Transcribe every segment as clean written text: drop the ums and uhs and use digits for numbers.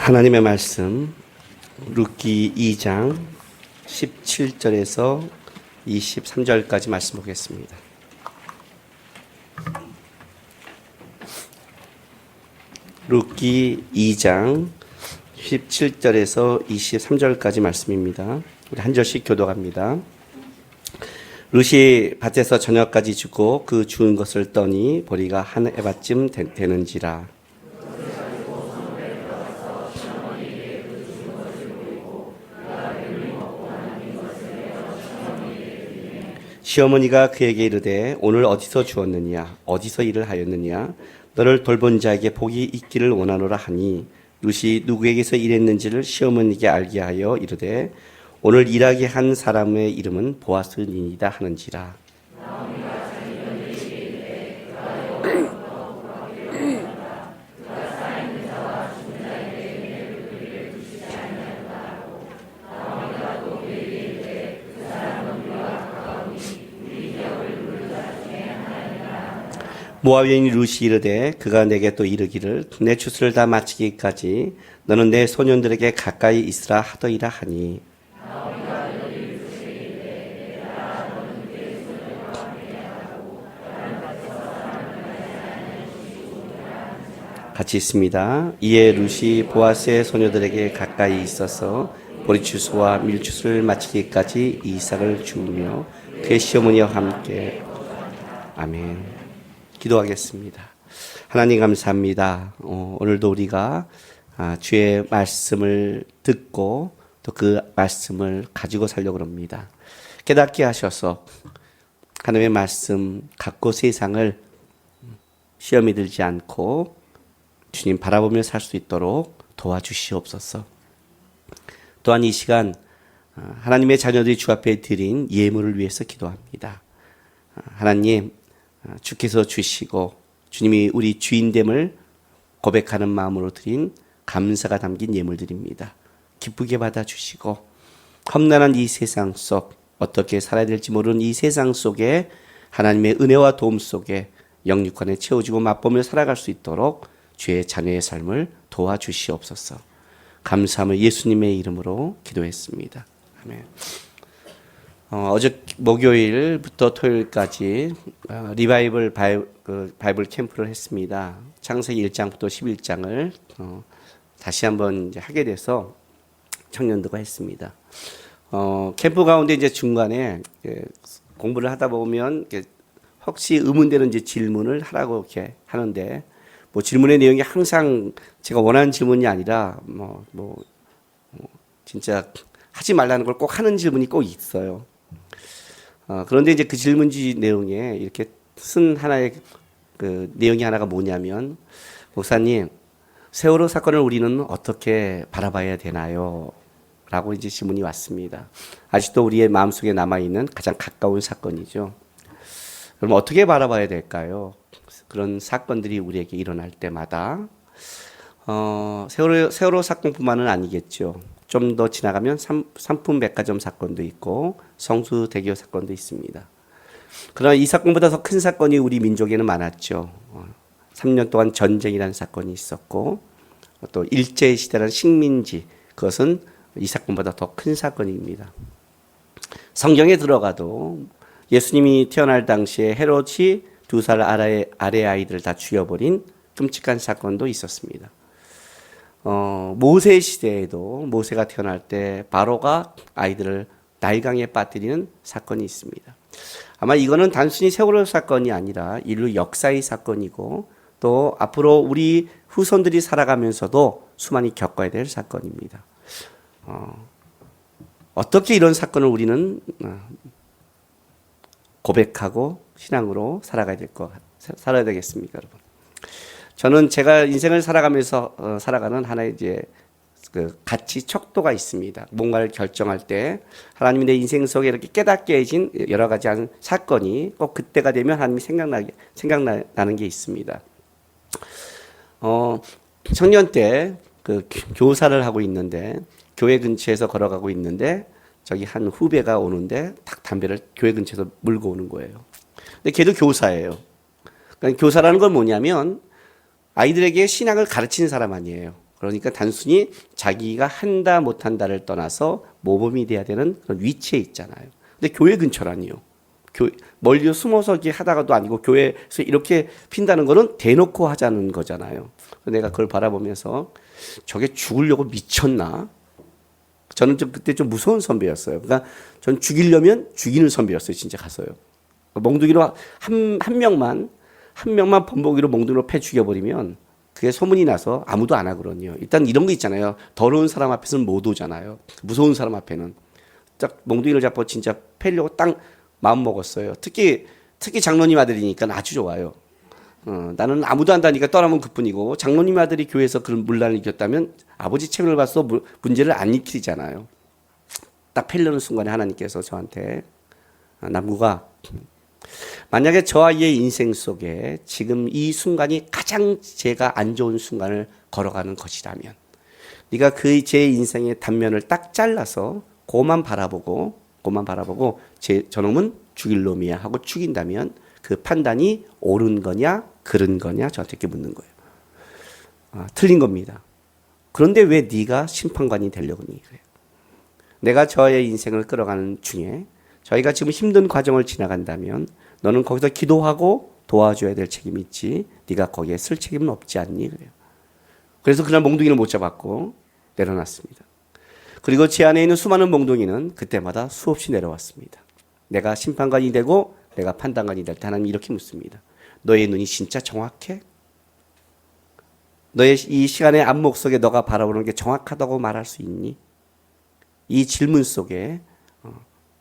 하나님의 말씀 룻기 2장 17절에서 23절까지 말씀 보겠습니다. 룻기 2장 17절에서 23절까지 말씀입니다. 우리 한 절씩 교독합니다. 룻이 밭에서 저녁까지 주고 그 주운 것을 떠니 보리가 한 에바쯤 되는지라. 시어머니가 그에게 이르되 오늘 어디서 주었느냐 어디서 일을 하였느냐 너를 돌본 자에게 복이 있기를 원하노라 하니 룻이 누구에게서 일했는지를 시어머니에게 알게 하여 이르되 오늘 일하게 한 사람의 이름은 보아스니이다 하는지라. 모압여인 룻이 이르되 그가 내게 또 이르기를 내 추수를 다 마치기까지 너는 내 소년들에게 가까이 있으라 하더이라 하니 같이 있습니다. 이에 룻이 보아스의 소녀들에게 가까이 있어서 보리추수와 밀추수를 마치기까지 이삭을 주우며 그의 시어머니와 함께 아멘. 기도하겠습니다. 하나님 감사합니다. 오늘도 우리가 주의 말씀을 듣고 또 그 말씀을 가지고 살려고 합니다. 깨닫게 하셔서 하나님의 말씀 갖고 세상을 시험이 들지 않고 주님 바라보며 살 수 있도록 도와주시옵소서. 또한 이 시간 하나님의 자녀들이 주 앞에 드린 예물을 위해서 기도합니다. 하나님 주께서 주시고 주님이 우리 주인됨을 고백하는 마음으로 드린 감사가 담긴 예물들입니다. 기쁘게 받아주시고 험난한 이 세상 속 어떻게 살아야 될지 모르는 이 세상 속에 하나님의 은혜와 도움 속에 영육간에 채워지고 맛보며 살아갈 수 있도록 주의 자녀의 삶을 도와주시옵소서. 감사하며 예수님의 이름으로 기도했습니다. 아멘. 어제 목요일부터 토요일까지 리바이벌 바이블 캠프를 했습니다. 창세기 1장부터 11장을 다시 한번 이제 하게 돼서 청년들과 했습니다. 캠프 가운데 이제 중간에 공부를 하다 보면 혹시 의문되는 이제 질문을 하라고 이렇게 하는데 뭐 질문의 내용이 항상 제가 원하는 질문이 아니라 진짜 하지 말라는 걸 꼭 하는 질문이 꼭 있어요. 그런데 이제 그 질문지 내용에 이렇게 쓴 하나의 그 내용이 하나가 뭐냐면, 목사님, 세월호 사건을 우리는 어떻게 바라봐야 되나요? 라고 이제 질문이 왔습니다. 아직도 우리의 마음속에 남아있는 가장 가까운 사건이죠. 그럼 어떻게 바라봐야 될까요? 그런 사건들이 우리에게 일어날 때마다, 세월호 사건뿐만은 아니겠죠. 좀 더 지나가면 삼풍 백화점 사건도 있고 성수대교 사건도 있습니다. 그러나 이 사건보다 더 큰 사건이 우리 민족에는 많았죠. 3년 동안 전쟁이라는 사건이 있었고 또 일제시대라는 식민지, 그것은 이 사건보다 더 큰 사건입니다. 성경에 들어가도 예수님이 태어날 당시에 헤롯이 2살 아래 아이들을 다 죽여버린 끔찍한 사건도 있었습니다. 모세 시대에도 모세가 태어날 때 바로가 아이들을 나일강에 빠뜨리는 사건이 있습니다. 아마 이거는 단순히 세월호 사건이 아니라 인류 역사의 사건이고 또 앞으로 우리 후손들이 살아가면서도 수많이 겪어야 될 사건입니다. 어떻게 이런 사건을 우리는 고백하고 신앙으로 살아야 되겠습니까, 여러분? 저는 제가 인생을 살아가면서 살아가는 하나의 이제 그 가치 척도가 있습니다. 뭔가를 결정할 때 하나님이 내 인생 속에 이렇게 깨닫게 해진 여러 가지 사건이 꼭 그때가 되면 하나님이 생각나는 게 있습니다. 청년 때 그 교사를 하고 있는데 교회 근처에서 걸어가고 있는데 저기 한 후배가 오는데 딱 담배를 교회 근처에서 물고 오는 거예요. 근데 걔도 교사예요. 그러니까 교사라는 건 뭐냐면 아이들에게 신앙을 가르치는 사람 아니에요. 그러니까 단순히 자기가 한다 못한다를 떠나서 모범이 돼야 되는 그런 위치에 있잖아요. 근데 교회 근처라니요. 멀리 숨어서 이렇게 하다가도 아니고 교회에서 이렇게 핀다는 거는 대놓고 하자는 거잖아요. 내가 그걸 바라보면서 저게 죽으려고 미쳤나? 저는 그때 좀 무서운 선배였어요. 그러니까 전 죽이려면 죽이는 선배였어요. 진짜 가서요. 몽둥이로 한 명만 범벅이로 몽둥이로 패 죽여버리면 그게 소문이 나서 아무도 안 하거든요. 일단 이런 거 있잖아요. 더러운 사람 앞에서는 못 오잖아요. 무서운 사람 앞에는 딱 몽둥이를 잡고 진짜 패려고 딱 마음 먹었어요. 특히 장로님 아들이니까 아주 좋아요. 나는 아무도 안 다니까 떠나면 그뿐이고 장로님 아들이 교회에서 그런 문란을 일으켰다면 아버지 체면을 봐서 문제를 안 일으키잖아요. 딱 패려는 순간에 하나님께서 저한테 남구가 만약에 저 아이의 인생 속에 지금 이 순간이 가장 제가 안 좋은 순간을 걸어가는 것이라면 네가 그 제 인생의 단면을 딱 잘라서 그만 바라보고 저놈은 죽일 놈이야 하고 죽인다면 그 판단이 옳은 거냐 그른 거냐 저한테 이렇게 묻는 거예요. 틀린 겁니다. 그런데 왜 네가 심판관이 되려고 하니 그래요. 내가 저의 인생을 끌어가는 중에 저희가 지금 힘든 과정을 지나간다면 너는 거기서 기도하고 도와줘야 될 책임이 있지 네가 거기에 쓸 책임은 없지 않니 그래요. 그래서 그날 몽둥이를 못 잡았고 내려놨습니다. 그리고 제 안에 있는 수많은 몽둥이는 그때마다 수없이 내려왔습니다. 내가 심판관이 되고 내가 판단관이 될 때 하나님이 이렇게 묻습니다. 너의 눈이 진짜 정확해? 너의 이 시간의 안목 속에 너가 바라보는 게 정확하다고 말할 수 있니? 이 질문 속에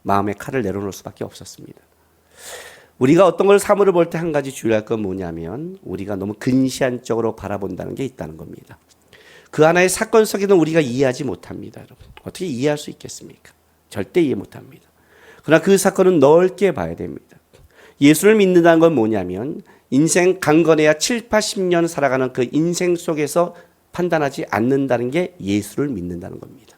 마음의 칼을 내려놓을 수밖에 없었습니다. 우리가 어떤 걸 사물을 볼 때 한 가지 주의할 건 뭐냐면 우리가 너무 근시안적으로 바라본다는 게 있다는 겁니다. 그 하나의 사건 속에는 우리가 이해하지 못합니다. 여러분. 어떻게 이해할 수 있겠습니까? 절대 이해 못합니다. 그러나 그 사건은 넓게 봐야 됩니다. 예수를 믿는다는 건 뭐냐면 인생 강건해야 7, 80년 살아가는 그 인생 속에서 판단하지 않는다는 게 예수를 믿는다는 겁니다.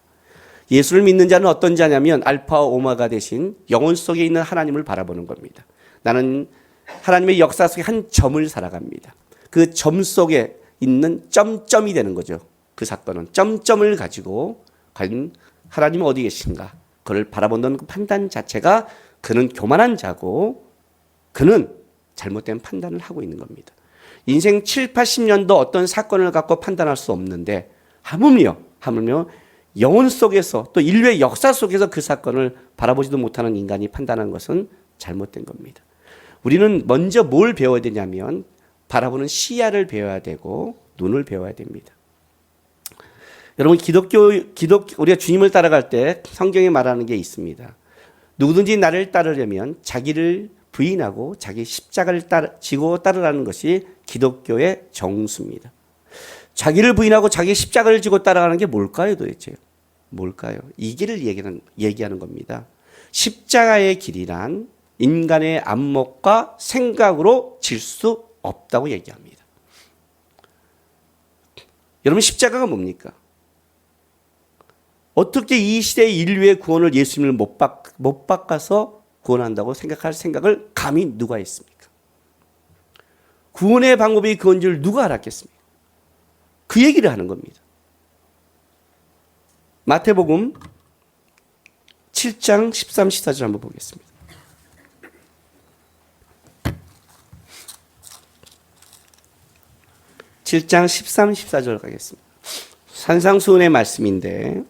예수를 믿는 자는 어떤 자냐면 알파와 오마가 되신 영혼 속에 있는 하나님을 바라보는 겁니다. 나는 하나님의 역사 속에 한 점을 살아갑니다. 그 점 속에 있는 점점이 되는 거죠. 그 사건은 점점을 가지고 과연 하나님은 어디 계신가? 그를 바라보는 그 판단 자체가 그는 교만한 자고 그는 잘못된 판단을 하고 있는 겁니다. 인생 7, 80년도 어떤 사건을 갖고 판단할 수 없는데 하물며 영혼 속에서 또 인류의 역사 속에서 그 사건을 바라보지도 못하는 인간이 판단한 것은 잘못된 겁니다. 우리는 먼저 뭘 배워야 되냐면 바라보는 시야를 배워야 되고 눈을 배워야 됩니다. 여러분 우리가 주님을 따라갈 때 성경에 말하는 게 있습니다. 누구든지 나를 따르려면 자기를 부인하고 자기 십자가를 지고 따르라는 것이 기독교의 정수입니다. 자기를 부인하고 자기 십자가를 지고 따라가는 게 뭘까요 도대체? 뭘까요? 이 길을 얘기하는 겁니다. 십자가의 길이란 인간의 안목과 생각으로 질 수 없다고 얘기합니다. 여러분 십자가가 뭡니까? 어떻게 이 시대의 인류의 구원을 예수님을 못 바꿔서 구원한다고 생각할 생각을 감히 누가 했습니까? 구원의 방법이 그건 줄 누가 알았겠습니까? 그 얘기를 하는 겁니다. 마태복음 7장 13, 14절 한번 보겠습니다. (7장 13, 14절) 가겠습니다. 산상수훈의 말씀인데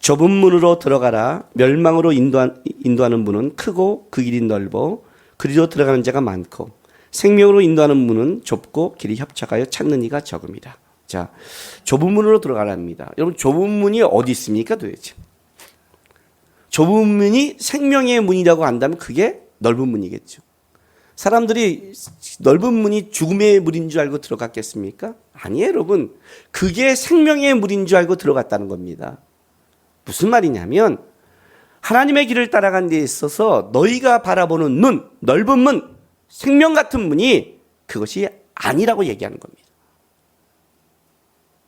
좁은 문으로 들어가라. 멸망으로 인도하는 문은 크고 그 길이 넓어 그리로 들어가는 자가 많고 생명으로 인도하는 문은 좁고 길이 협착하여 찾는 이가 적음이라. 자, 좁은 문으로 들어가랍니다. 여러분 좁은 문이 어디 있습니까 도대체? 좁은 문이 생명의 문이라고 한다면 그게 넓은 문이겠죠. 사람들이 넓은 문이 죽음의 문인 줄 알고 들어갔겠습니까? 아니에요 여러분. 그게 생명의 문인 줄 알고 들어갔다는 겁니다. 무슨 말이냐면 하나님의 길을 따라가는 데 있어서 너희가 바라보는 눈, 넓은 문, 생명 같은 문이 그것이 아니라고 얘기하는 겁니다.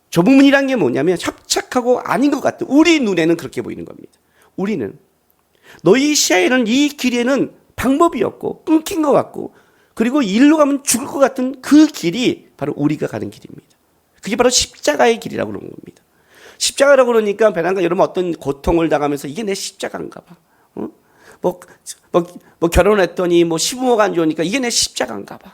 좁은 문이란 게 뭐냐면 협착하고 아닌 것 같아. 우리 눈에는 그렇게 보이는 겁니다. 우리는 너희 시야에는 이 길에는 방법이 없고 끊긴 것 같고 그리고 일로 가면 죽을 것 같은 그 길이 바로 우리가 가는 길입니다. 그게 바로 십자가의 길이라고 그러는 겁니다. 십자가라고 그러니까 배낭가 여러분 어떤 고통을 당하면서 이게 내 십자가인가 봐. 결혼했더니 시부모가 안 좋으니까 이게 내 십자가인가 봐.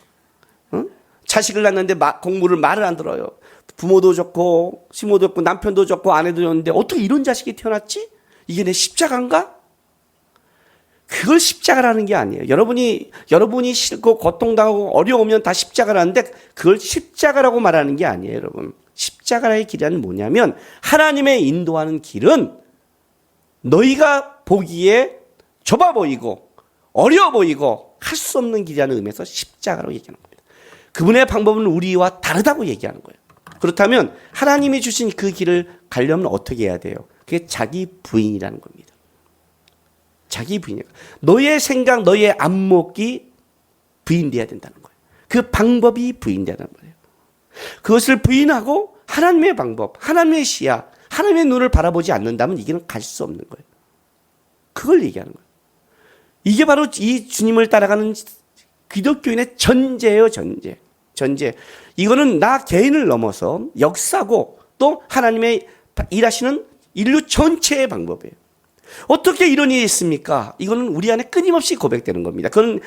자식을 낳는데 공부를 말을 안 들어요. 부모도 좋고 시모도 좋고 남편도 좋고 아내도 좋은데 어떻게 이런 자식이 태어났지? 이게 내 십자가인가? 그걸 십자가라는 게 아니에요. 여러분이 싫고 고통당하고 어려우면 다 십자가라는데 그걸 십자가라고 말하는 게 아니에요, 여러분. 십자가의 길은 뭐냐면 하나님의 인도하는 길은 너희가 보기에 좁아 보이고 어려워 보이고 할 수 없는 길이라는 의미에서 십자가로 얘기하는 겁니다. 그분의 방법은 우리와 다르다고 얘기하는 거예요. 그렇다면 하나님이 주신 그 길을 가려면 어떻게 해야 돼요? 그게 자기 부인이라는 겁니다. 자기 부인이야. 너의 생각, 너의 안목이 부인돼야 된다는 거예요. 그 방법이 부인되는 거예요. 그것을 부인하고 하나님의 방법, 하나님의 시야, 하나님의 눈을 바라보지 않는다면 이게는 갈 수 없는 거예요. 그걸 얘기하는 거예요. 이게 바로 이 주님을 따라가는 기독교인의 전제예요, 전제. 이거는 나 개인을 넘어서 역사고 또 하나님의 일하시는 인류 전체의 방법이에요. 어떻게 이런 일이 있습니까? 이거는 우리 안에 끊임없이 고백되는 겁니다. 그건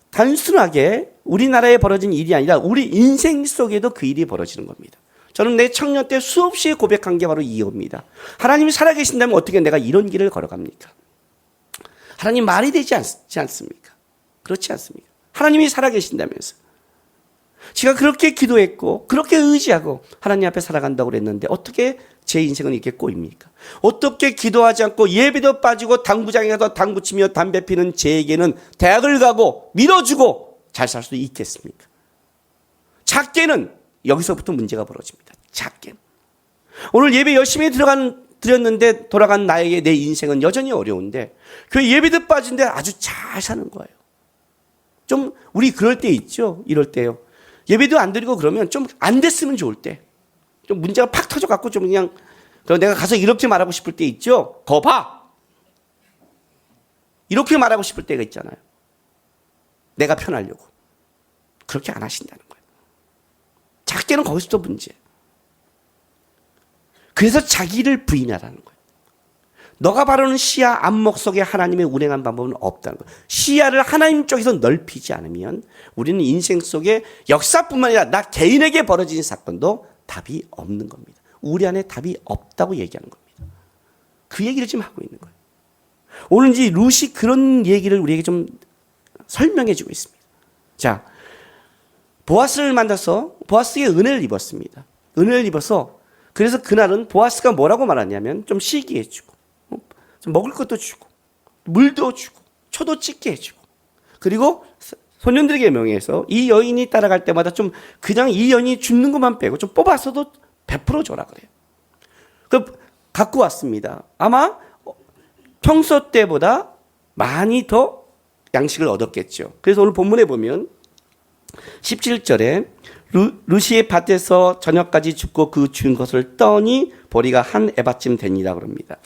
단순하게 우리나라에 벌어진 일이 아니라 우리 인생 속에도 그 일이 벌어지는 겁니다. 저는 내 청년 때 수없이 고백한 게 바로 이겁니다. 하나님이 살아계신다면 어떻게 내가 이런 길을 걸어갑니까? 하나님 말이 되지 않습니까? 그렇지 않습니까? 하나님이 살아계신다면서. 제가 그렇게 기도했고 그렇게 의지하고 하나님 앞에 살아간다고 그랬는데 어떻게 제 인생은 이렇게 꼬입니까? 어떻게 기도하지 않고 예배도 빠지고 당구장에 가서 당구 치며 담배 피는 제에게는 대학을 가고 밀어주고 잘 살 수 있겠습니까? 작게는 여기서부터 문제가 벌어집니다. 작게. 오늘 예배 열심히 드렸는데 돌아간 나에게 내 인생은 여전히 어려운데 그 예배도 빠진데 아주 잘 사는 거예요. 좀 우리 그럴 때 있죠. 이럴 때요. 예배도 안 드리고 그러면 좀 안 됐으면 좋을 때. 좀 문제가 팍 터져갖고 좀 그냥 내가 가서 이렇게 말하고 싶을 때 있죠. 거 봐. 이렇게 말하고 싶을 때가 있잖아요. 내가 편하려고. 그렇게 안 하신다는 거예요. 작게는 거기서도 문제. 그래서 자기를 부인하라는 거예요. 너가 바라는 시야 안목 속에 하나님의 운행한 방법은 없다는 거예요. 시야를 하나님 쪽에서 넓히지 않으면 우리는 인생 속에 역사뿐만 아니라 나 개인에게 벌어진 사건도 답이 없는 겁니다. 우리 안에 답이 없다고 얘기하는 겁니다. 그 얘기를 지금 하고 있는 거예요. 오늘 이제 룻이 그런 얘기를 우리에게 좀 설명해 주고 있습니다. 자, 보아스를 만나서 보아스에게 은혜를 입었습니다. 은혜를 입어서 그래서 그날은 보아스가 뭐라고 말하냐면 좀 쉬게 해주고 좀 먹을 것도 주고 물도 주고 초도 찍게 해주고 그리고 소년들에게 명예해서 이 여인이 따라갈 때마다 좀 그냥 이 여인이 줍는 것만 빼고 좀 뽑아서도 베풀어 줘라 그래요. 그 갖고 왔습니다. 아마 평소 때보다 많이 더 양식을 얻었겠죠. 그래서 오늘 본문에 보면 17절에 룻이 밭에서 저녁까지 줍고 그 준 것을 떠니 보리가 한 에바쯤 됩니다 그럽니다.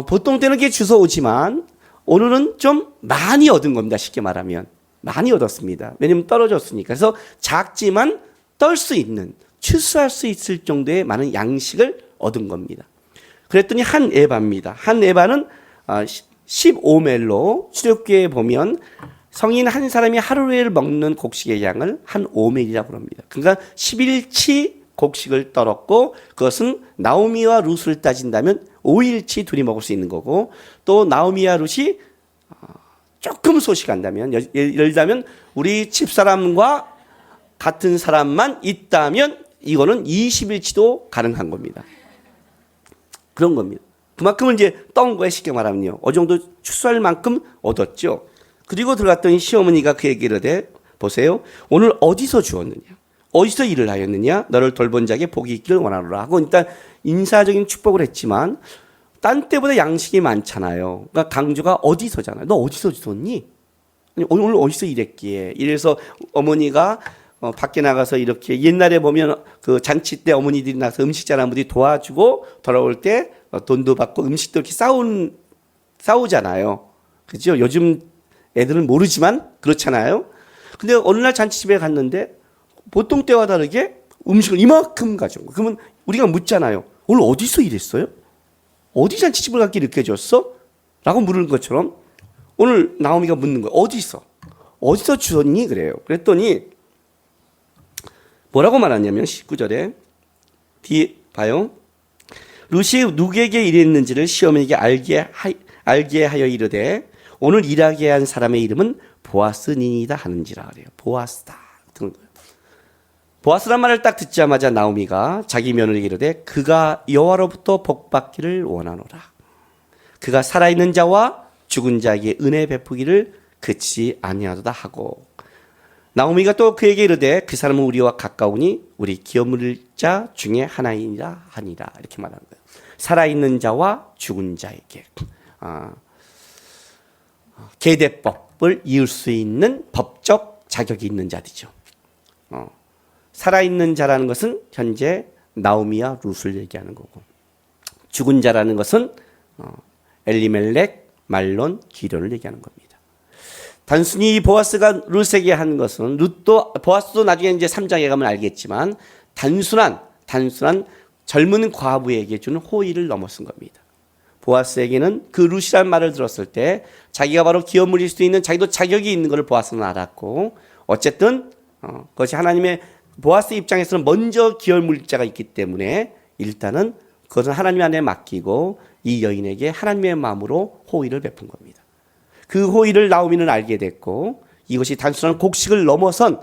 보통 때는 그게 주워 오지만 오늘은 좀 많이 얻은 겁니다. 쉽게 말하면 많이 얻었습니다. 왜냐하면 떨어졌으니까. 그래서 작지만 떨 수 있는 추수할 수 있을 정도의 많은 양식을 얻은 겁니다. 그랬더니 한 에바입니다. 한 에바는 15멜로 출애굽기에 보면 성인 한 사람이 하루에 먹는 곡식의 양을 한 5멜이라고 합니다. 그러니까 11치 곡식을 떨었고 그것은 나오미와 룻을 따진다면 5일치 둘이 먹을 수 있는 거고 또 나오미와 룻이 조금 소식한다면 예를 들면 우리 집사람과 같은 사람만 있다면 이거는 20일치도 가능한 겁니다. 그런 겁니다. 그만큼은 이제 떤 거에 쉽게 말하면요. 어느 정도 추수할 만큼 얻었죠. 그리고 들어갔더니 시어머니가 그 얘기를 해 보세요. 오늘 어디서 주었느냐? 어디서 일을 하였느냐? 너를 돌본 자에게 복이 있기를 원하노라 하고 일단 인사적인 축복을 했지만 딴 때보다 양식이 많잖아요. 그러니까 강조가 어디서잖아요. 너 어디서 주었니? 오늘 어디서 일했기에? 이래서 어머니가 밖에 나가서 이렇게 옛날에 보면 그 잔치 때 어머니들이 나서 음식 잘하는 분들이 도와주고 돌아올 때 돈도 받고 음식도 이렇게 싸우잖아요. 그죠? 요즘 애들은 모르지만 그렇잖아요. 근데 어느 날 잔치집에 갔는데 보통 때와 다르게 음식을 이만큼 가져온 거예요. 그러면 우리가 묻잖아요. 오늘 어디서 일했어요? 어디 잔치집을 갖게 이렇게 줬어? 라고 물은 것처럼 오늘 나오미가 묻는 거예요. 어디서 주었니? 그래요. 그랬더니 뭐라고 말하냐면 19절에 뒤에 봐요. 룻이 누구에게 일했는지를 시어머니에게 알게 하여 이르되 오늘 일하게 한 사람의 이름은 보아스니이다 하는지라 그래요. 보아스다. 보아스란 말을 딱 듣자마자 나오미가 자기 며느리에게 이르되 그가 여호와로부터 복받기를 원하노라. 그가 살아있는 자와 죽은 자에게 은혜 베푸기를 그치 아니하도다 하고 나오미가 또 그에게 이르되 그 사람은 우리와 가까우니 우리 기업 물릴 자 중에 하나이니라 하니라. 이렇게 말하는 거예요. 살아있는 자와 죽은 자에게 계대법을 이을 수 있는 법적 자격이 있는 자들이죠. 살아있는 자라는 것은 현재 나오미와 룻을 얘기하는 거고 죽은 자라는 것은 엘리멜렉, 말론, 기련을 얘기하는 겁니다. 단순히 보아스가 룻에게 한 것은 보아스도 나중에 이제 3장에 가면 알겠지만 단순한 젊은 과부에게 주는 호의를 넘어선 겁니다. 보아스에게는 그 룻이라는 말을 들었을 때 자기가 바로 기업 물릴 수 있는 자기도 자격이 있는 것을 보아스는 알았고 어쨌든 그것이 하나님의 보아스 입장에서는 먼저 기업 물릴 자가 있기 때문에 일단은 그것은 하나님 안에 맡기고 이 여인에게 하나님의 마음으로 호의를 베푼 겁니다. 그 호의를 나오미는 알게 됐고 이것이 단순한 곡식을 넘어선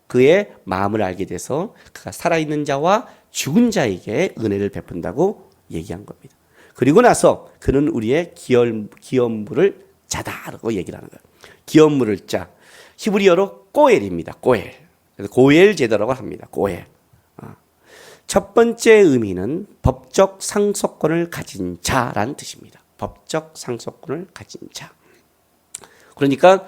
그의 마음을 알게 돼서 그가 살아있는 자와 죽은 자에게 은혜를 베푼다고 얘기한 겁니다. 그리고 나서 그는 우리의 기업 물을 자다라고 얘기를 하는 거예요. 기업 물을 자 히브리어로 꼬엘입니다. 꼬엘. 그래서 고엘 제도라고 합니다. 고엘. 첫 번째 의미는 법적 상속권을 가진 자라는 뜻입니다. 법적 상속권을 가진 자. 그러니까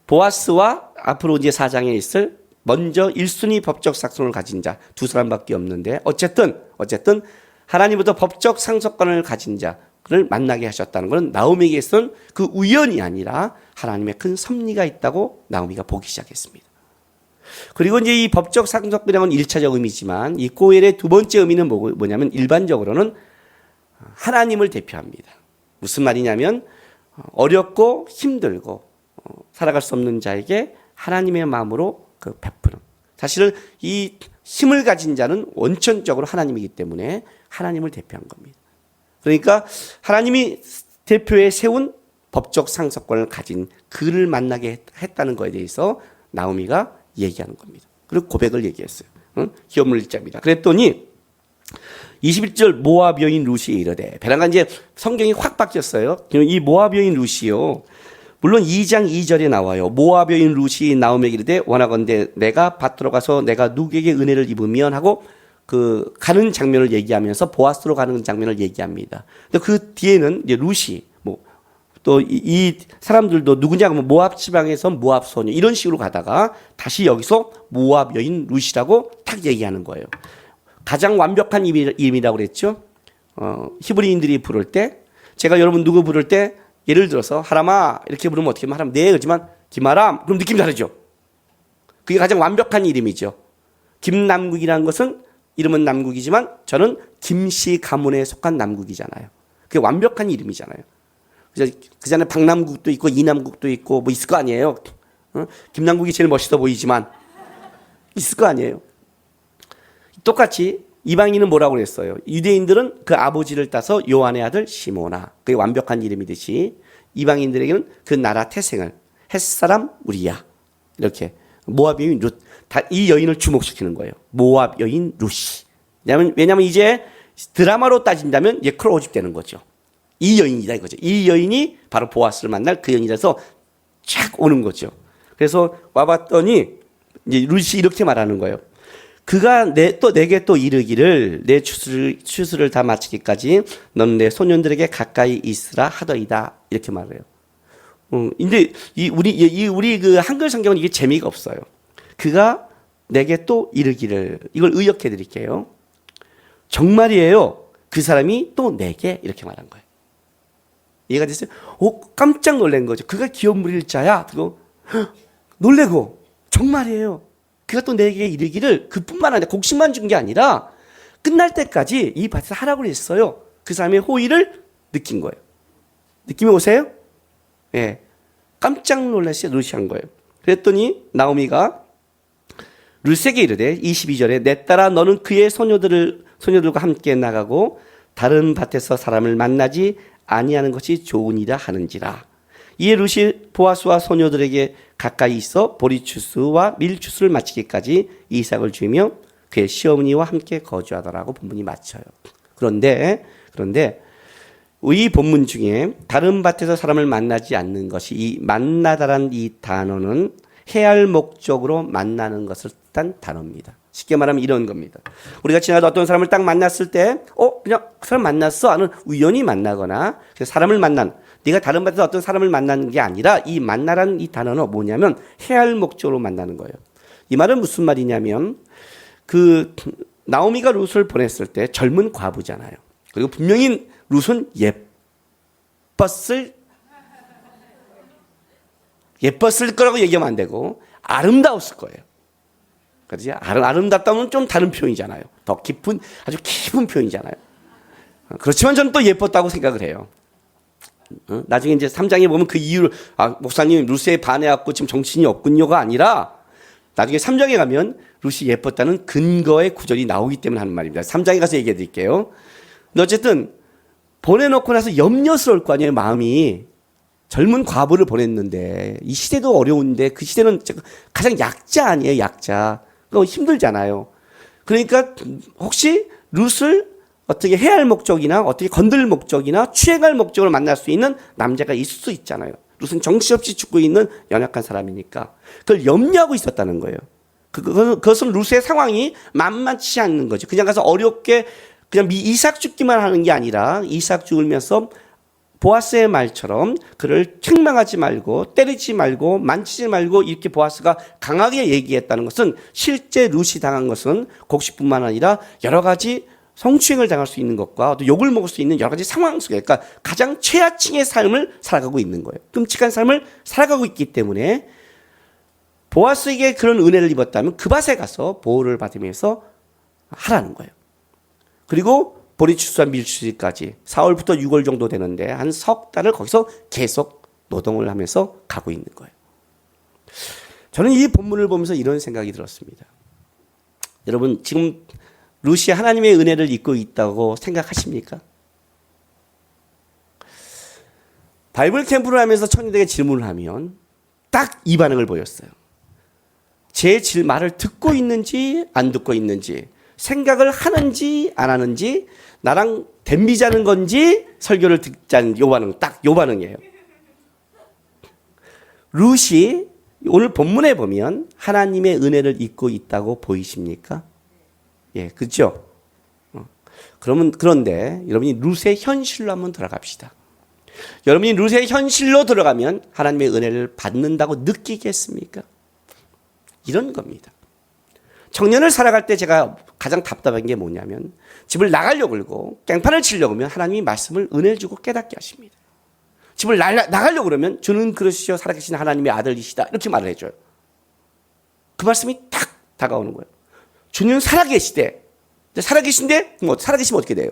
보아스와 앞으로 이제 4장에 있을 먼저 1순위 법적 상속권을 가진 자 두 사람밖에 없는데 어쨌든 하나님부터 법적 상속권을 가진 자를 만나게 하셨다는 것은 나오미에게서는 그 우연이 아니라 하나님의 큰 섭리가 있다고 나오미가 보기 시작했습니다. 그리고 이제 이 법적 상속권이라는 건 1차적 의미지만 이 고엘의 두 번째 의미는 뭐냐면 일반적으로는 하나님을 대표합니다. 무슨 말이냐면 어렵고 힘들고 살아갈 수 없는 자에게 하나님의 마음으로 그 베푸는. 사실은 이 힘을 가진 자는 원천적으로 하나님이기 때문에 하나님을 대표한 겁니다. 그러니까 하나님이 대표에 세운 법적 상속권을 가진 그를 만나게 했다는 것에 대해서 나오미가 얘기하는 겁니다. 그리고 고백을 얘기했어요. 기업 물릴 자입니다. 그랬더니 21절 모압 여인 룻이 이르되 베란가 이제 성경이 확 바뀌었어요. 이 모압 여인 룻이요. 물론 2장 2절에 나와요. 모압 여인 룻이 나오미에게 이르되 원하건대 내가 밭으로 가서 내가 누구에게 은혜를 입으면 하고 그 가는 장면을 얘기하면서 보아스로 가는 장면을 얘기합니다. 근데 그 뒤에는 이제 룻이 또 이 사람들도 누구냐 하면 모압 지방에서 모압 소녀 이런 식으로 가다가 다시 여기서 모압 여인 룻이라고 딱 얘기하는 거예요. 가장 완벽한 이름이라고 그랬죠. 히브리인들이 부를 때 제가 여러분 누구 부를 때 예를 들어서 하람아 이렇게 부르면 어떻게 하면 하람 네 그렇지만 김하람 그럼 느낌 다르죠. 그게 가장 완벽한 이름이죠. 김남국이라는 것은 이름은 남국이지만 저는 김씨 가문에 속한 남국이잖아요. 그게 완벽한 이름이잖아요. 그 전에 박남국도 있고 이남국도 있고 뭐 있을 거 아니에요. 김남국이 제일 멋있어 보이지만 있을 거 아니에요. 똑같이 이방인은 뭐라고 그랬어요? 유대인들은 그 아버지를 따서 요한의 아들 시모나 그게 완벽한 이름이듯이 이방인들에게는 그 나라 태생을 햇사람 우리야 이렇게 모압 여인 룻 이 여인을 주목시키는 거예요. 모압 여인 룻이 왜냐하면 이제 드라마로 따진다면 이제 크로우집 되는 거죠. 이 여인이다 이거죠. 이 여인이 바로 보아스를 만날 그 여인이라서 쫙 오는 거죠. 그래서 와봤더니 이제 룻이 이렇게 말하는 거예요. 그가 내게 또 이르기를 내 추수를 다 마치기까지 너는 내 소년들에게 가까이 있으라 하더이다 이렇게 말해요. 근데 우리 그 한글 성경은 이게 재미가 없어요. 그가 내게 또 이르기를 이걸 의역해 드릴게요. 정말이에요. 그 사람이 또 내게 이렇게 말한 거예요. 이해가 됐어요? 깜짝 놀란 거죠. 그가 기업 물릴 자야. 그거 놀래고 정말이에요. 그가 또 내게 이르기를 그뿐만 아니라 곡식만 준 게 아니라 끝날 때까지 이 밭에서 하라고 했어요. 그 사람의 호의를 느낀 거예요. 느낌이 오세요? 예. 깜짝 놀라시 루시한 거예요. 그랬더니 나오미가 룻에게 이르되 22절에 내 딸아 너는 그의 소녀들과 함께 나가고 다른 밭에서 사람을 만나지 아니하는 것이 좋으니라 하는지라. 이에 룻이 보아스와 소녀들에게 가까이 있어 보리추수와 밀추수를 마치기까지 이삭을 주며 그의 시어머니와 함께 거주하더라고 본문이 마쳐요. 그런데 이 본문 중에 다른 밭에서 사람을 만나지 않는 것이 이 만나다란 이 단어는 해할 목적으로 만나는 것을 뜻한 단어입니다. 쉽게 말하면 이런 겁니다. 우리가 지나가다 어떤 사람을 딱 만났을 때 그냥 그 사람 만났어 하는 우연히 만나거나 사람을 네가 다른 밭에서 어떤 사람을 만나는 게 아니라 이 만나라는 이 단어는 뭐냐면 해할 목적으로 만나는 거예요. 이 말은 무슨 말이냐면 그 나오미가 룻을 보냈을 때 젊은 과부잖아요. 그리고 분명히 룻은 예뻤을 거라고 얘기하면 안 되고 아름다웠을 거예요. 그렇지? 아름답다면 좀 다른 표현이잖아요. 더 깊은 아주 깊은 표현이잖아요. 그렇지만 저는 또 예뻤다고 생각을 해요. 나중에 이제 3장에 보면 그 이유를 목사님 룻에 반해갖고 지금 정신이 없군요가 아니라 나중에 3장에 가면 룻이 예뻤다는 근거의 구절이 나오기 때문에 하는 말입니다. 3장에 가서 얘기해 드릴게요. 근데 어쨌든 보내놓고 나서 염려스러울 거 아니에요. 마음이. 젊은 과부를 보냈는데 이 시대도 어려운데 그 시대는 가장 약자 아니에요. 약자. 그거 힘들잖아요. 그러니까 혹시 룻을 어떻게 해야 할 목적이나 어떻게 건들 목적이나 추행할 목적으로 만날 수 있는 남자가 있을 수 있잖아요. 룻은 정신없이 죽고 있는 연약한 사람이니까 그걸 염려하고 있었다는 거예요. 그것은 룻의 상황이 만만치 않는 거죠. 그냥 가서 어렵게 그냥 이삭 죽기만 하는 게 아니라 이삭 죽으면서 보아스의 말처럼 그를 책망하지 말고 때리지 말고 만지지 말고 이렇게 보아스가 강하게 얘기했다는 것은 실제 룻이 당한 것은 곡식뿐만 아니라 여러 가지 성추행을 당할 수 있는 것과 또 욕을 먹을 수 있는 여러 가지 상황 속에 그러니까 가장 최하층의 삶을 살아가고 있는 거예요. 끔찍한 삶을 살아가고 있기 때문에 보아스에게 그런 은혜를 입었다면 그 밭에 가서 보호를 받으면서 하라는 거예요. 그리고 보리추수와 밀추수까지 4월부터 6월 정도 되는데 한 석 달을 거기서 계속 노동을 하면서 가고 있는 거예요. 저는 이 본문을 보면서 이런 생각이 들었습니다. 여러분 지금 룻이 하나님의 은혜를 입고 있다고 생각하십니까? 바이블 캠프를 하면서 청년들에게 질문을 하면 딱 이 반응을 보였어요. 제 말을 듣고 있는지 안 듣고 있는지 생각을 하는지 안 하는지 나랑 덤비자는 건지 설교를 듣자는 요 반응 딱 요 반응이에요. 룻이 오늘 본문에 보면 하나님의 은혜를 입고 있다고 보이십니까? 예, 그렇죠? 그런데 여러분이 룻의 현실로 한번 들어갑시다. 여러분이 룻의 현실로 들어가면 하나님의 은혜를 받는다고 느끼겠습니까? 이런 겁니다. 청년을 살아갈 때 제가 가장 답답한 게 뭐냐면 집을 나가려고 그러고 깽판을 치려고 하면 하나님이 말씀을 은혜를 주고 깨닫게 하십니다. 집을 나가려고 그러면 주는 그러시오 살아계신 하나님의 아들이시다 이렇게 말을 해줘요. 그 말씀이 딱 다가오는 거예요. 주는 살아계시대. 살아계신데 뭐 살아계시면 어떻게 돼요?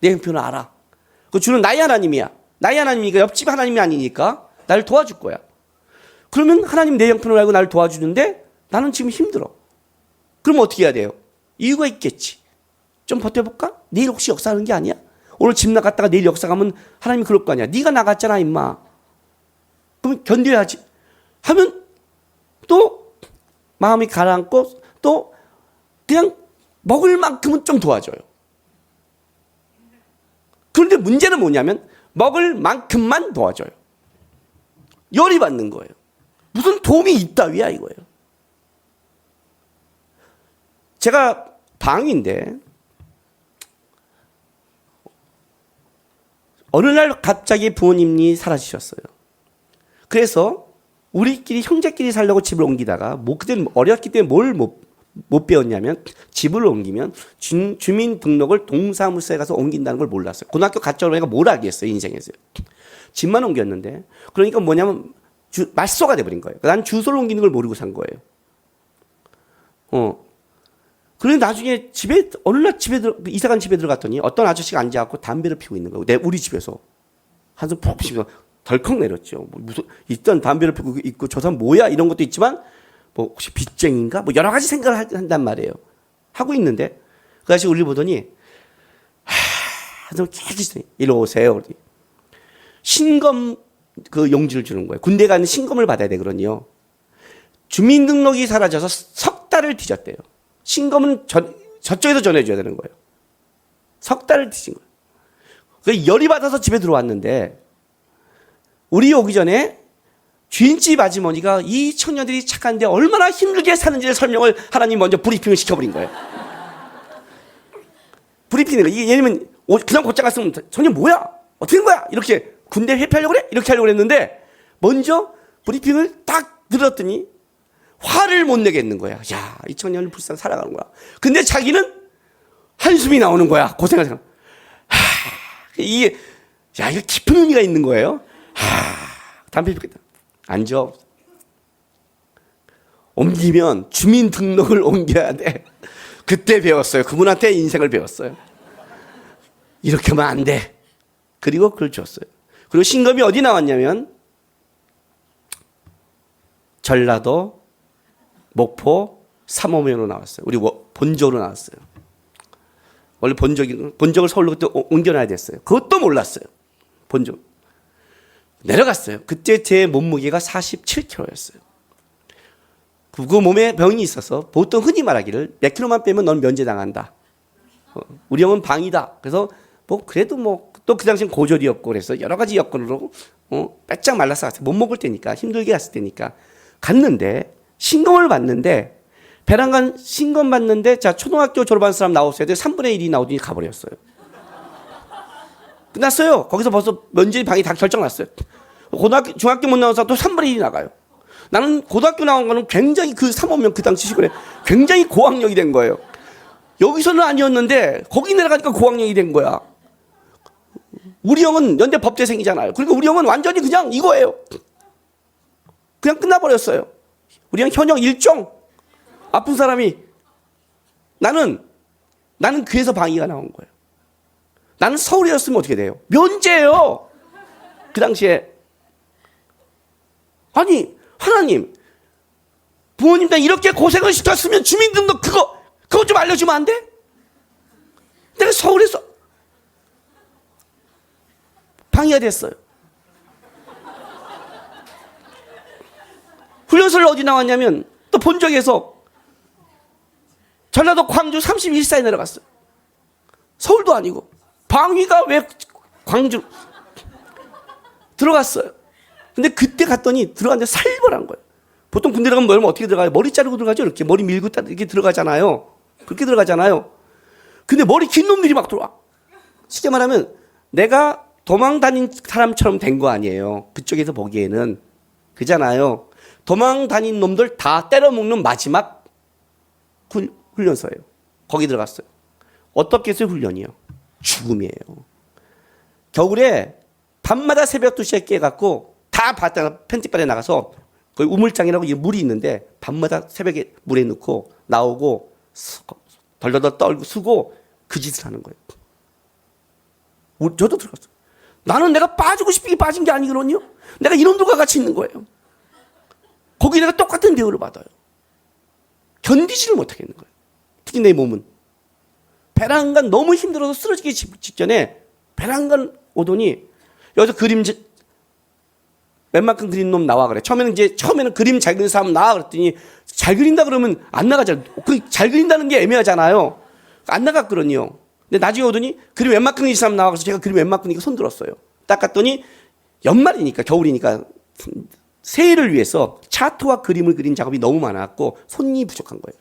내 형편을 알아. 그 주는 나의 하나님이야. 나의 하나님이니까 옆집 하나님이 아니니까 나를 도와줄 거야. 그러면 하나님 내 형편을 알고 나를 도와주는데 나는 지금 힘들어. 그럼 어떻게 해야 돼요? 이유가 있겠지. 좀 버텨볼까? 내일 혹시 역사하는 게 아니야? 오늘 집 나갔다가 내일 역사가면 하나님이 그럴 거 아니야. 네가 나갔잖아 임마. 그럼 견뎌야지. 하면 또 마음이 가라앉고 또 그냥 먹을 만큼은 좀 도와줘요. 그런데 문제는 뭐냐면 먹을 만큼만 도와줘요. 열이 받는 거예요. 무슨 도움이 있다위야 이거예요. 제가 방인데 어느 날 갑자기 부모님이 사라지셨어요. 그래서 우리끼리 형제끼리 살려고 집을 옮기다가 그때는 어렸기 때문에 뭘 못 배웠냐면 집을 옮기면 주민등록을 동사무소에 가서 옮긴다는 걸 몰랐어요. 고등학교 갔자 그러니까 뭘 알겠어요 인생에서. 집만 옮겼는데 그러니까 뭐냐면 말소가 돼버린 거예요. 난 주소를 옮기는 걸 모르고 산 거예요. 그런데 나중에 어느 날 이사간 집에 들어갔더니 어떤 아저씨가 앉아갖고 담배를 피우고 있는 거예요. 우리 집에서. 한숨 푹 쉬면서 덜컥 내렸죠. 일단 담배를 피우고 있고 저 사람 뭐야? 이런 것도 있지만 혹시 빚쟁인가? 여러 가지 생각을 한단 말이에요. 하고 있는데 그 아저씨 우리 보더니 한숨 깨지더니 이리 오세요. 신검 그 용지를 주는 거예요. 군대 가는 신검을 받아야 되거든요. 주민등록이 사라져서 석 달을 뒤졌대요. 신검은 저쪽에서 전해줘야 되는 거예요. 석 달을 뒤진 거예요. 그 열이 받아서 집에 들어왔는데 우리 오기 전에 주인집 아주머니가 이 청년들이 착한데 얼마나 힘들게 사는지를 설명을 하나님 먼저 브리핑을 시켜버린 거예요. 브리핑을 얘는 그냥 곧장 갔으면 청년 뭐야? 어떻게 된 거야? 이렇게 군대 회피하려고 그래? 이렇게 하려고 그랬는데 먼저 브리핑을 딱 들었더니 화를 못 내겠는 거야. 야, 이 청년은 불쌍히 살아가는 거야. 근데 자기는 한숨이 나오는 거야. 고생을 생각. 이게 깊은 의미가 있는 거예요. 담배 피겠다. 앉아. 옮기면 주민등록을 옮겨야 돼. 그때 배웠어요. 그분한테 인생을 배웠어요. 이렇게 하면 안 돼. 그리고 그걸 줬어요. 그리고 신검이 어디 나왔냐면 전라도 목포 삼호면으로 나왔어요. 우리 본적으로 나왔어요. 원래 본적을 서울로 그때 옮겨놔야 됐어요. 그것도 몰랐어요. 본적. 내려갔어요. 그때 제 몸무게가 47kg였어요. 그 몸에 병이 있어서 보통 흔히 말하기를 몇 킬로만 빼면 넌 면제당한다. 우리 형은 방이다. 그래서 그래도 또 그 당시엔 고졸이었고 그래서 여러 가지 여건으로 빼짝 말라서 갔어요. 못 먹을 때니까 힘들게 갔을 때니까 갔는데 신검을 받는데 배란간 신검 받는데 자 초등학교 졸업한 사람 나오셔야 돼. 3분의 1이 나오더니 가버렸어요. 끝났어요. 거기서 벌써 면제 방이 다 결정났어요. 중학교 못 나온 사람 또 3분의 1이 나가요. 나는 고등학교 나온 거는 굉장히 그 3호면 그 당시 시골에 굉장히 고학력이 된 거예요. 여기서는 아니었는데 거기 내려가니까 고학력이 된 거야. 우리 형은 연대 법대생이잖아요. 그러니까 우리 형은 완전히 그냥 이거예요. 그냥 끝나버렸어요. 우리 형 현역 1종. 아픈 사람이. 나는 그래서 방위가 나온 거예요. 나는 서울이었으면 어떻게 돼요? 면제예요. 그 당시에. 아니 하나님 부모님들 이렇게 고생을 시켰으면 주민등록 그거 좀 알려주면 안 돼? 내가 서울에서 방위가 됐어요. 훈련소를 어디 나왔냐면 또 본적에서 전라도 광주 31사에 내려갔어요. 서울도 아니고 방위가 왜 광주 들어갔어요. 근데 그때 갔더니 들어갔는데 살벌한 거예요. 보통 군대 들어가면 얼마 어떻게 들어가요? 머리 자르고 들어가죠. 이렇게 머리 밀고 이렇게 들어가잖아요. 그렇게 들어가잖아요. 근데 머리 긴 놈들이 막 들어와. 쉽게 말하면 내가 도망 다닌 사람처럼 된 거 아니에요. 그쪽에서 보기에는. 그잖아요. 도망 다닌 놈들 다 때려먹는 마지막 훈련소예요. 거기 들어갔어요. 어떻게 했어요? 훈련이요. 죽음이에요. 겨울에 밤마다 새벽 2시에 깨갖고 다 바다가 팬티바에 나가서 거기 우물장이라고 물이 있는데 밤마다 새벽에 물에 넣고 나오고 덜덜덜 떨고 쓰고 그 짓을 하는 거예요. 저도 들어갔어요. 나는 내가 빠지고 싶게 빠진 게 아니거든요. 내가 이놈들과 같이 있는 거예요. 거기 내가 똑같은 대우를 받아요. 견디지를 못하겠는 거예요. 특히 내 몸은. 배란간 너무 힘들어서 쓰러지기 직전에 배란간 오더니 여기서 그림 웬만큼 그린 놈 나와 그래. 처음에는 그림 잘 그리는 사람 나와 그랬더니 잘 그린다 그러면 안 나가잖아요. 잘 그린다는 게 애매하잖아요. 안 나갔거든요. 근데 나중에 오더니 그림 웬만큼 그린 사람 나와 그래서 제가 그림 웬만큼 그리니까 손 들었어요. 딱 갔더니 연말이니까 겨울이니까 새해를 위해서 차트와 그림을 그린 작업이 너무 많았고 손이 부족한 거예요.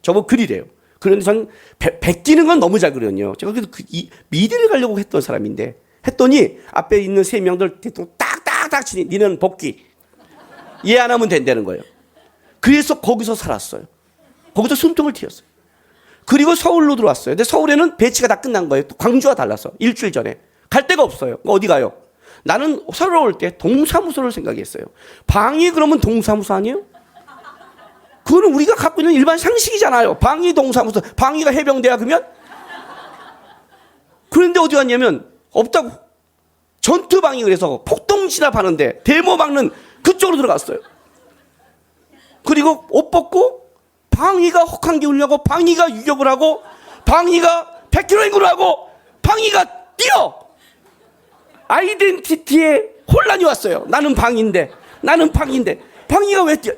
저거 그리래요. 그런데 저는 베끼는 건 너무 잘 그렸거든요. 제가 그래도 미대를 가려고 했던 사람인데 했더니 앞에 있는 3명들 딱딱딱 치니 니는 복귀. 얘 안 하면 된다는 거예요. 그래서 거기서 살았어요. 거기서 숨통을 틔웠어요. 그리고 서울로 들어왔어요. 근데 서울에는 배치가 다 끝난 거예요. 광주와 달라서 일주일 전에. 갈 데가 없어요. 어디 가요? 나는 서울 올 때 동사무소를 생각했어요. 방이 그러면 동사무소 아니에요? 그거는 우리가 갖고 있는 일반 상식이잖아요. 방위 동사무소, 방위가 해병대야 그러면? 그런데 어디 갔냐면 없다고. 전투방위 그래서 폭동 진압하는데 데모 막는 그쪽으로 들어갔어요. 그리고 옷 벗고 방위가 혹한기 울려고 방위가 유격을 하고 방위가 100km 행군을 하고 방위가 뛰어. 아이덴티티에 혼란이 왔어요. 나는 방위인데 방위가 왜 뛰어?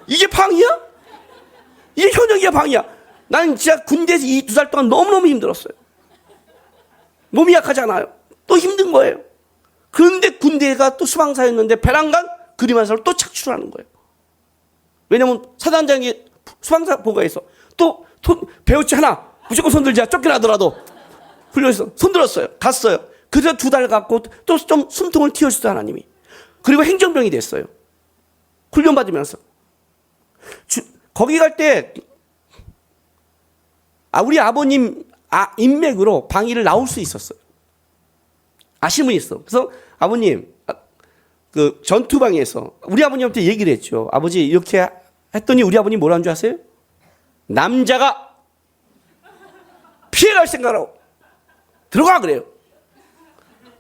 이게 방위야? 이게 현역이야 방위야? 나는 진짜 군대에서 이 2달 동안 너무너무 힘들었어요. 몸이 약하잖아요. 또 힘든 거예요. 그런데 군대가 또 수방사였는데 배란간 그림 한 사를 또 착출하는 거예요. 왜냐면 사단장이 수방사 보고가 있어. 또 배우치 하나 무조건 손들자. 쫓겨나더라도 훈련해서 손들었어요. 갔어요. 그래서 2달 갔고 또 좀 숨통을 틔워주셨어요 하나님이. 그리고 행정병이 됐어요. 훈련 받으면서 거기 갈 때 우리 아버님 인맥으로 방위를 나올 수 있었어요. 아시는 분이 있어. 그래서 아버님 그 전투방에서 우리 아버님한테 얘기를 했죠. 아버지 이렇게 했더니 우리 아버님 뭐라는 줄 아세요? 남자가 피해갈 생각하고 들어가 그래요.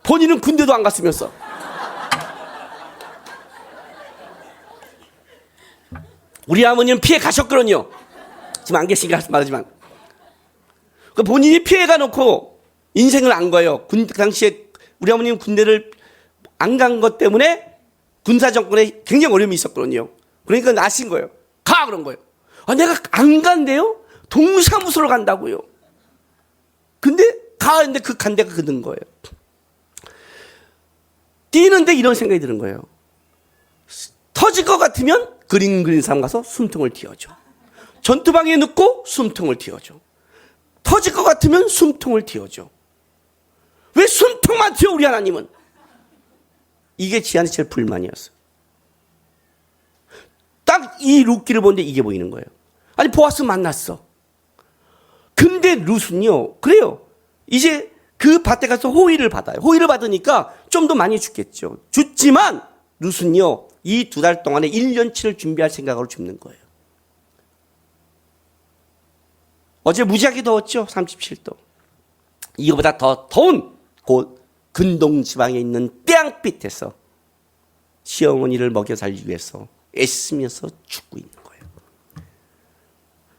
본인은 군대도 안 갔으면서. 우리 아버님은 피해 가셨거든요. 지금 안 계시니까 말하지만. 그 본인이 피해가 놓고 인생을 안 거예요. 그 당시에 우리 아버님은 군대를 안 간 것 때문에 군사정권에 굉장히 어려움이 있었거든요. 그러니까 아신 거예요. 가! 그런 거예요. 내가 안 간대요? 동사무소로 간다고요. 근데 가는데 그 간 데가 그든 거예요. 뛰는데 이런 생각이 드는 거예요. 터질 것 같으면 그린 사람 가서 숨통을 틔워줘. 전투방에 눕고 숨통을 틔워줘. 터질 것 같으면 숨통을 틔워줘. 왜 숨통만 틔워 우리 하나님은? 이게 지한테 제일 불만이었어요. 딱 이 룻기를 보는데 이게 보이는 거예요. 아니 보아스 만났어. 근데 룻은요. 그래요. 이제 그 밭에 가서 호의를 받아요. 호의를 받으니까 좀 더 많이 죽겠죠. 죽지만 룻은요. 이 2달 동안에 1년치를 준비할 생각으로 죽는 거예요. 어제 무지하게 더웠죠. 37도. 이거보다 더 더운 곳 근동 지방에 있는 태양빛에서 시어머니를 먹여 살리기 위해서 애쓰면서 죽고 있는 거예요.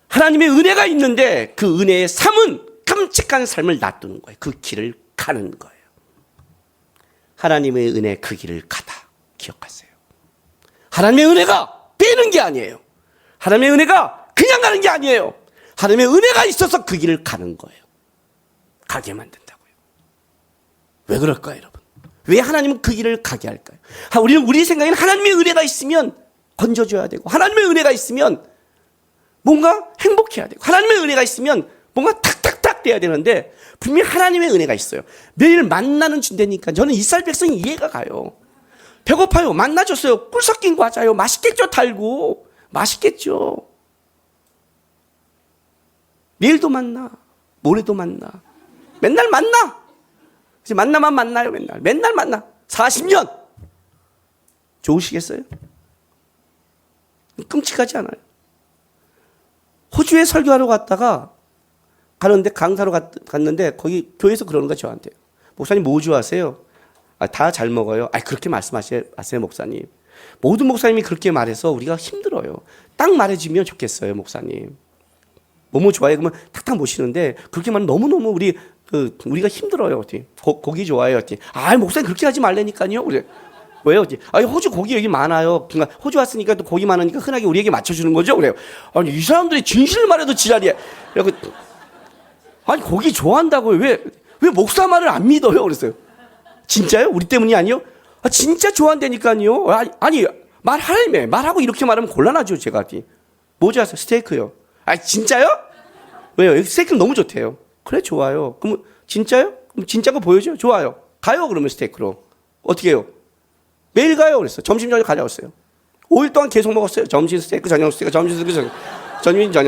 하나님의 은혜가 있는데 그 은혜의 삶은 끔찍한 삶을 놔두는 거예요. 그 길을 가는 거예요. 하나님의 은혜 그 길을 가다 기억하세요. 하나님의 은혜가 빼는 게 아니에요. 하나님의 은혜가 그냥 가는 게 아니에요. 하나님의 은혜가 있어서 그 길을 가는 거예요. 가게 만든다고요. 왜 그럴까요, 여러분? 왜 하나님은 그 길을 가게 할까요? 우리는 우리 생각에는 하나님의 은혜가 있으면 건져줘야 되고 하나님의 은혜가 있으면 뭔가 행복해야 되고 하나님의 은혜가 있으면 뭔가 탁탁탁 돼야 되는데 분명히 하나님의 은혜가 있어요. 매일 만나는 준대니까 저는 이스라엘 백성이 이해가 가요. 배고파요. 만나줬어요. 꿀 섞인 과자요. 맛있겠죠. 달고. 맛있겠죠. 내일도 만나. 모레도 만나. 맨날 만나. 이제 만나만 만나요. 맨날 만나. 40년. 좋으시겠어요? 끔찍하지 않아요? 호주에 설교하러 갔다가 가는데 강사로 갔는데 거기 교회에서 그러는 거야 저한테. 목사님 뭐 좋아하세요? 다 잘 먹어요. 그렇게 말씀하세요 목사님. 모든 목사님이 그렇게 말해서 우리가 힘들어요. 딱 말해주면 좋겠어요 목사님. 뭐뭐 좋아해 그러면 탁탁 모시는데 그렇게 말하면 너무너무 우리가 힘들어요. 어디 고기 좋아해요. 어디 목사님 그렇게 하지 말라니까요. 그래. 왜요? 어디 호주 고기 여기 많아요. 그러니까 호주 왔으니까 또 고기 많으니까 흔하게 우리에게 맞춰주는 거죠. 그래요. 이 사람들이 진실을 말해도 지랄이야. 고기 좋아한다고요. 왜 목사 말을 안 믿어요? 그랬어요. 진짜요? 우리 때문이 아니요? 진짜 좋아한다니까요. 말하려면 말하고 이렇게 말하면 곤란하죠. 제가 뭐 좋아하세요? 스테이크요. 진짜요? 왜요? 스테이크는 너무 좋대요. 그래 좋아요. 그럼 진짜요? 그럼 진짜 거 보여줘요. 좋아요. 가요 그러면 스테이크로. 어떻게 해요? 매일 가요 그랬어요. 점심 저녁 가져왔어요. 5일 동안 계속 먹었어요. 점심 스테이크, 저녁 스테이크, 점심 스테이크,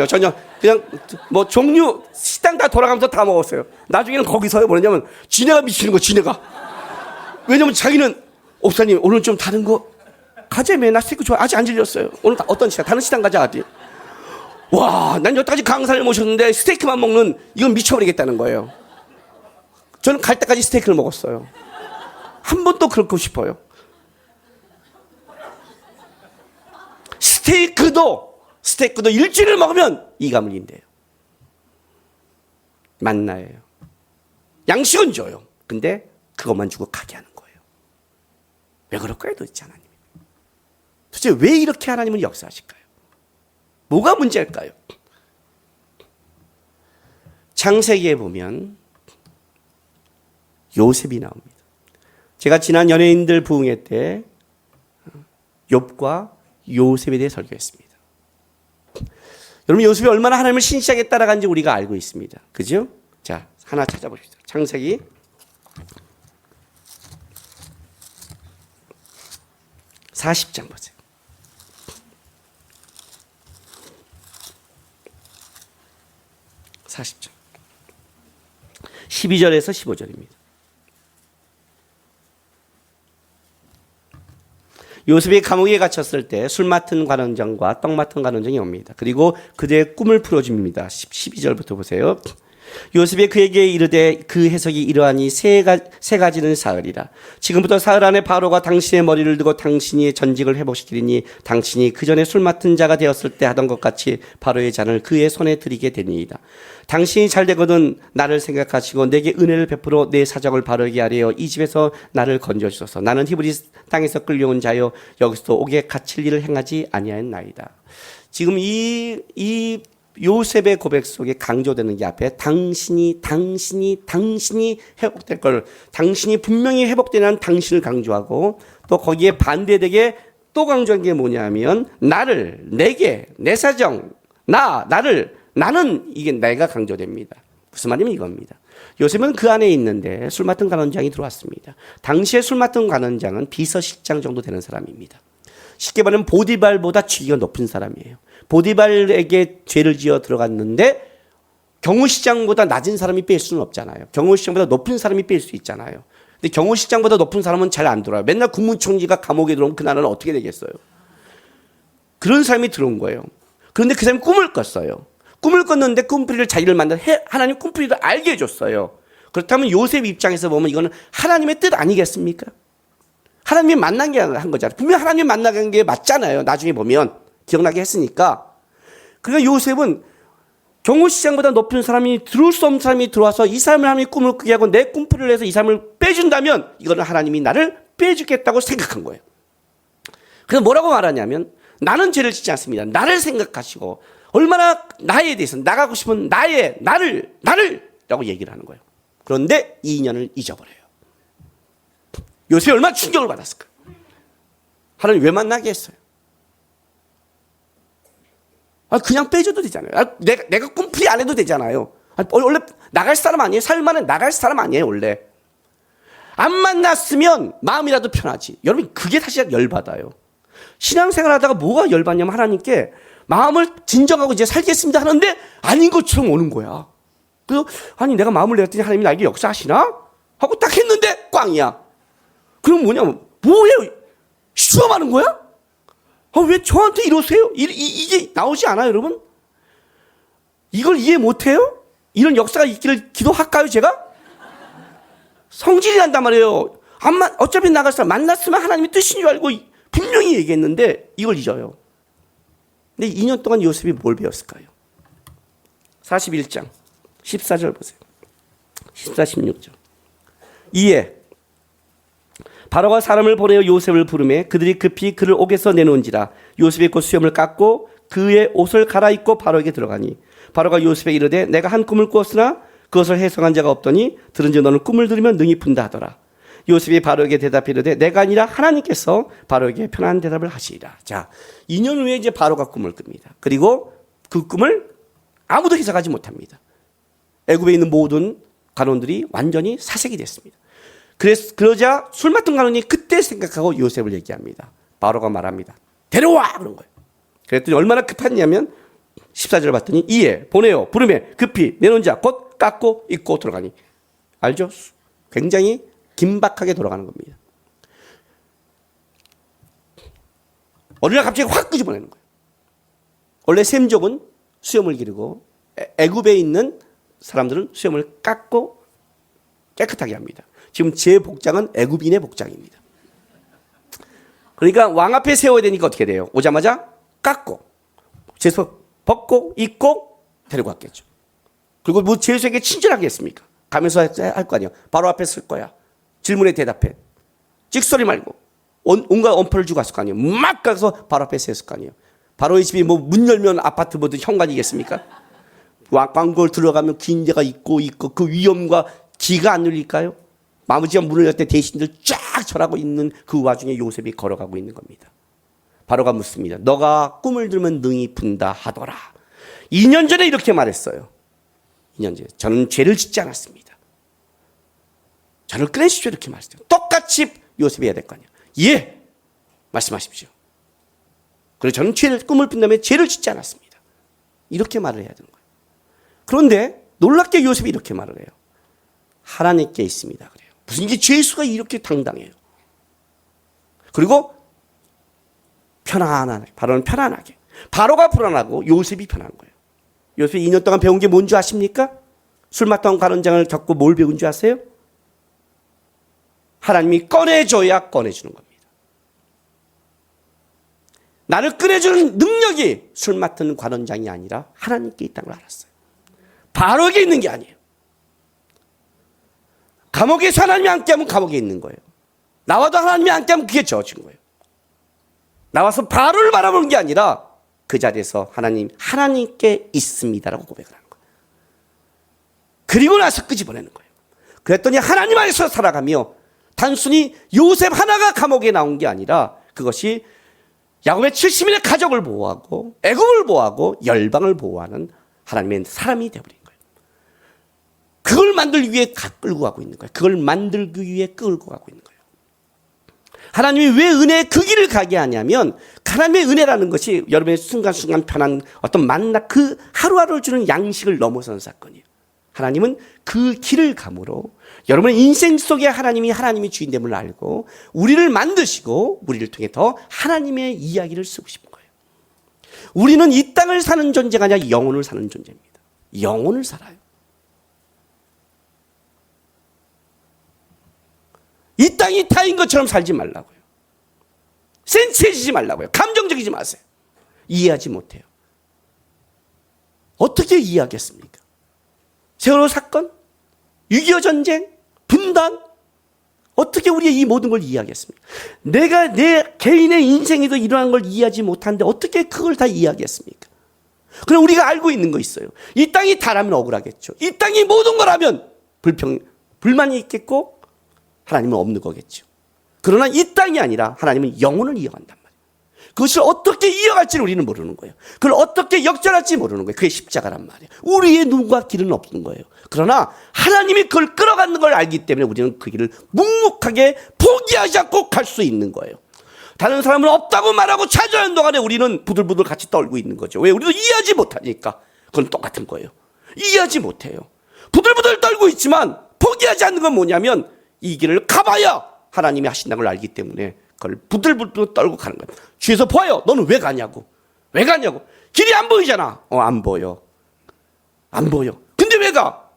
저녁 그냥 뭐 종류 식당 다 돌아가면서 다 먹었어요. 나중에는 거기서 뭐냐면 지네가 미치는 거 지네가. 왜냐면 자기는 목사님 오늘 좀 다른 거 가자며. 나 스테이크 좋아. 아직 안 질렸어요. 오늘 어떤 시간 다른 식당 가자. 어디. 와, 난 여태까지 강사를 모셨는데 스테이크만 먹는 이건 미쳐버리겠다는 거예요. 저는 갈 때까지 스테이크를 먹었어요. 한 번 또 그렇고 싶어요. 스테이크도 일주일을 먹으면 이가 물린대요. 만나예요. 양식은 줘요. 근데 그것만 주고 가게 하는 거예요. 왜 그럴까요, 도대체 하나님? 도대체 왜 이렇게 하나님은 역사하실까요? 뭐가 문제일까요? 창세기에 보면 요셉이 나옵니다. 제가 지난 연예인들 부흥회 때 욥과 요셉에 대해 설교했습니다. 여러분, 요셉이 얼마나 하나님을 신실하게 따라간지 우리가 알고 있습니다. 그죠? 자, 하나 찾아보십시오. 창세기 40장 보세요. 40장 12절에서 15절입니다. 요셉이 감옥에 갇혔을 때 술 맡은 관원장과 떡 맡은 관원장이 옵니다. 그리고 그들의 꿈을 풀어줍니다. 12절부터 보세요. 요셉이 그에게 이르되 그 해석이 이러하니 세 가지는 사흘이라. 지금부터 사흘 안에 바로가 당신의 머리를 두고 당신이 전직을 회복시키리니 당신이 그 전에 술 맡은 자가 되었을 때 하던 것 같이 바로의 잔을 그의 손에 드리게 되니이다. 당신이 잘 되거든 나를 생각하시고 내게 은혜를 베풀어 내 사정을 바르게 하려 이 집에서 나를 건져주소서. 나는 히브리 땅에서 끌려온 자여 여기서도 옥에 갇힐 일을 행하지 아니하였나이다. 지금 이 요셉의 고백 속에 강조되는 게 앞에 당신이 회복될 걸, 당신이 분명히 회복되는 당신을 강조하고 또 거기에 반대되게 또 강조한 게 뭐냐면 나를, 내게, 내 사정, 나는 이게 내가 강조됩니다. 무슨 말이면 이겁니다. 요셉은 그 안에 있는데 술 맡은 관원장이 들어왔습니다. 당시에 술 맡은 관원장은 비서실장 정도 되는 사람입니다. 쉽게 말하면 보디발보다 직위가 높은 사람이에요. 보디발에게 죄를 지어 들어갔는데 경호시장보다 낮은 사람이 뺄 수는 없잖아요. 경호시장보다 높은 사람이 뺄 수 있잖아요. 근데 경호시장보다 높은 사람은 잘 안 들어와요. 맨날 국무총리가 감옥에 들어오면 그 나라는 어떻게 되겠어요? 그런 사람이 들어온 거예요. 그런데 그 사람이 꿈을 꿨어요. 꿈을 꿨는데 꿈풀이를 자기를 만나 하나님 꿈풀이를 알게 해줬어요. 그렇다면 요셉 입장에서 보면 이거는 하나님의 뜻 아니겠습니까? 하나님이 만나게 한 거잖아요. 분명 하나님이 만나게 한 게 맞잖아요. 나중에 보면 기억나게 했으니까. 그러니까 요셉은 경호시장보다 높은 사람이 들어올 수 없는 사람이 들어와서 이 사람을 하나님이 꿈을 꾸게 하고 내 꿈풀이를 해서 이 사람을 빼준다면 이거는 하나님이 나를 빼주겠다고 생각한 거예요. 그래서 뭐라고 말하냐면 나는 죄를 짓지 않습니다. 나를 생각하시고 얼마나 나에 대해서 나가고 싶은 나를 라고 얘기를 하는 거예요. 그런데 이 인연을 잊어버려요. 요셉이 얼마나 충격을 받았을까? 하나님 왜 만나게 했어요? 그냥 빼줘도 되잖아요. 내가 꿈풀이 안 해도 되잖아요. 원래 나갈 사람 아니에요? 살만해 나갈 사람 아니에요, 원래. 안 만났으면 마음이라도 편하지. 여러분, 그게 사실 열받아요. 신앙생활 하다가 뭐가 열받냐면 하나님께 마음을 진정하고 이제 살겠습니다 하는데 아닌 것처럼 오는 거야. 그래서 아니 내가 마음을 내었더니 하나님이 나에게 역사하시나? 하고 딱 했는데 꽝이야. 그럼 뭐냐면 뭐예요? 시험하는 거야? 왜 저한테 이러세요? 이게 나오지 않아요, 여러분? 이걸 이해 못해요? 이런 역사가 있기를 기도할까요, 제가? 성질이 난단 말이에요. 어차피 나갈 사람 만났으면 하나님의 뜻인 줄 알고 분명히 얘기했는데 이걸 잊어요. 근데 2년 동안 요셉이 뭘 배웠을까요? 41장 14절 보세요. 14, 16절. 이에 바로가 사람을 보내어 요셉을 부르매 그들이 급히 그를 옥에서 내놓은지라. 요셉이 곧 수염을 깎고 그의 옷을 갈아입고 바로에게 들어가니 바로가 요셉에게 이르되 내가 한 꿈을 꾸었으나 그것을 해석한 자가 없더니 들은즉 너는 꿈을 들으면 능히 푼다 하더라. 요셉이 바로에게 대답이르되 내가 아니라 하나님께서 바로에게 편한 대답을 하시리라. 자, 2년 후에 이제 바로가 꿈을 꿉니다. 그리고 그 꿈을 아무도 해석하지 못합니다. 애굽에 있는 모든 관원들이 완전히 사색이 됐습니다. 그러자 술 맡은 관원이 그때 생각하고 요셉을 얘기합니다. 바로가 말합니다. 데려와! 그런 거예요. 그랬더니 얼마나 급했냐면 14절 봤더니 이에 보내요. 부름에 급히 내놓은 자 곧 깎고 입고 들어가니. 알죠? 굉장히 긴박하게 돌아가는 겁니다. 어느 날 갑자기 확 끄집어내는 거예요. 원래 셈족은 수염을 기르고 애굽에 있는 사람들은 수염을 깎고 깨끗하게 합니다. 지금 제 복장은 애굽인의 복장입니다. 그러니까 왕 앞에 세워야 되니까 어떻게 돼요? 오자마자 깎고 제수 벗고 입고 데리고 왔겠죠. 그리고 뭐 제수에게 친절하게 했습니까? 가면서 할 거 아니에요. 바로 앞에 쓸 거야. 질문에 대답해. 찍소리 말고 온갖 엄포를 주고 갔을 거 아니에요. 막 가서 바로 앞에 세웠을 거 아니에요. 바로의 집이 뭐 문 열면 아파트 뭐든 현관이겠습니까? 왕궁을 들어가면 긴 데가 있고 그 위험과 기가 안 눌릴까요? 마무지가 문을 열 때 대신들 쫙 절하고 있는 그 와중에 요셉이 걸어가고 있는 겁니다. 바로가 묻습니다. 너가 꿈을 들면 능히 푼다 하더라. 2년 전에 이렇게 말했어요. 2년 전에. 저는 죄를 짓지 않았습니다. 저를 꺼내십시오 이렇게 말했어요. 똑같이 요셉이 해야 될 거 아니에요. 예! 말씀하십시오. 그래서 저는 꿈을 푼 다음에 죄를 짓지 않았습니다. 이렇게 말을 해야 되는 거예요. 그런데 놀랍게 요셉이 이렇게 말을 해요. 하나님께 있습니다. 그래요. 무슨 이게 죄수가 이렇게 당당해요. 그리고 편안하게, 바로는 편안하게. 바로가 불안하고 요셉이 편한 거예요. 요셉이 2년 동안 배운 게 뭔지 아십니까? 술 맡던 관원장을 겪고 뭘 배운 줄 아세요? 하나님이 꺼내줘야 꺼내주는 겁니다. 나를 꺼내주는 능력이 술 맡은 관원장이 아니라 하나님께 있다는 걸 알았어요. 바로에게 있는 게 아니에요. 감옥에서 하나님이 함께하면 감옥에 있는 거예요. 나와도 하나님이 함께하면 그게 저어진 거예요. 나와서 바로를 바라보는 게 아니라 그 자리에서 하나님께 있습니다라고 고백을 하는 거예요. 그리고 나서 끄집어내는 거예요. 그랬더니 하나님 안에서 살아가며 단순히 요셉 하나가 감옥에 나온 게 아니라 그것이 야곱의 70인의 가족을 보호하고 애굽을 보호하고 열방을 보호하는 하나님의 사람이 되어버린 거예요. 그걸 만들기 위해 끌고 가고 있는 거예요. 그걸 만들기 위해 끌고 가고 있는 거예요. 하나님이 왜 은혜의 그 길을 가게 하냐면 하나님의 은혜라는 것이 여러분의 순간순간 편한 어떤 그 하루하루를 주는 양식을 넘어선 사건이에요. 하나님은 그 길을 감으로 여러분의 인생 속에 하나님이 주인됨을 알고 우리를 만드시고 우리를 통해 더 하나님의 이야기를 쓰고 싶은 거예요. 우리는 이 땅을 사는 존재가 아니라 영혼을 사는 존재입니다. 영혼을 살아요. 이 땅이 타인 것처럼 살지 말라고요. 센치해지지 말라고요. 감정적이지 마세요. 이해하지 못해요. 어떻게 이해하겠습니까? 세월호 사건, 6.25 전쟁, 분단, 어떻게 우리의 이 모든 걸 이해하겠습니까? 내가 내 개인의 인생에도 일어난 걸 이해하지 못하는데 어떻게 그걸 다 이해하겠습니까? 그럼 우리가 알고 있는 거 있어요. 이 땅이 다라면 억울하겠죠. 이 땅이 모든 거라면 불만이 있겠고 하나님은 없는 거겠죠. 그러나 이 땅이 아니라 하나님은 영혼을 이어간단 말이에요. 그것을 어떻게 이어갈지를 우리는 모르는 거예요. 그걸 어떻게 역전할지 모르는 거예요. 그게 십자가란 말이에요. 우리의 눈과 길은 없는 거예요. 그러나 하나님이 그걸 끌어가는 걸 알기 때문에 우리는 그 길을 묵묵하게 포기하지 않고 갈 수 있는 거예요. 다른 사람은 없다고 말하고 찾아오는 동안에 우리는 부들부들 같이 떨고 있는 거죠. 왜? 우리도 이해하지 못하니까. 그건 똑같은 거예요. 이해하지 못해요. 부들부들 떨고 있지만 포기하지 않는 건 뭐냐면 이 길을 가봐야 하나님이 하신다는 걸 알기 때문에 그걸 부들부들 떨고 가는 거예요. 주위에서 보아요. 너는 왜 가냐고. 왜 가냐고. 길이 안 보이잖아. 안 보여. 안 보여. 근데 왜 가?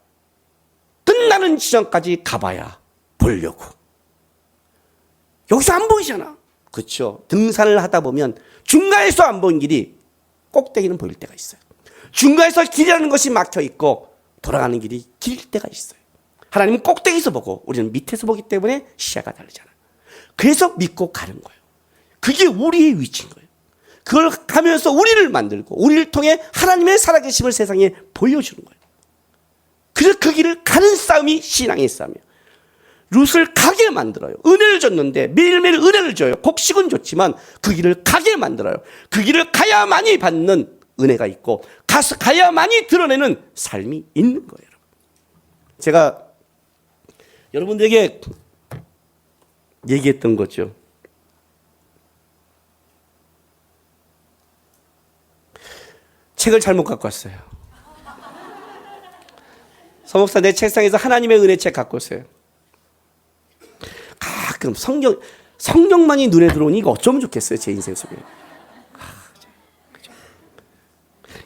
끝나는 지점까지 가봐야 보려고. 여기서 안 보이잖아. 그렇죠. 등산을 하다 보면 중간에서 안 보인 길이 꼭대기는 보일 때가 있어요. 중간에서 길이라는 것이 막혀 있고 돌아가는 길이 길 때가 있어요. 하나님은 꼭대기에서 보고 우리는 밑에서 보기 때문에 시야가 다르잖아요. 그래서 믿고 가는 거예요. 그게 우리의 위치인 거예요. 그걸 가면서 우리를 만들고 우리를 통해 하나님의 살아계심을 세상에 보여주는 거예요. 그래서 그 길을 가는 싸움이 신앙의 싸움이에요. 룻을 가게 만들어요. 은혜를 줬는데 매일매일 은혜를 줘요. 곡식은 좋지만 그 길을 가게 만들어요. 그 길을 가야만이 받는 은혜가 있고 가야만이 드러내는 삶이 있는 거예요. 제가 여러분들에게 얘기했던 거죠. 책을 잘못 갖고 왔어요. 서목사 내 책상에서 하나님의 은혜 책 갖고 왔어요. 가끔 성경만이 눈에 들어오니 이거 어쩌면 좋겠어요. 제 인생 속에.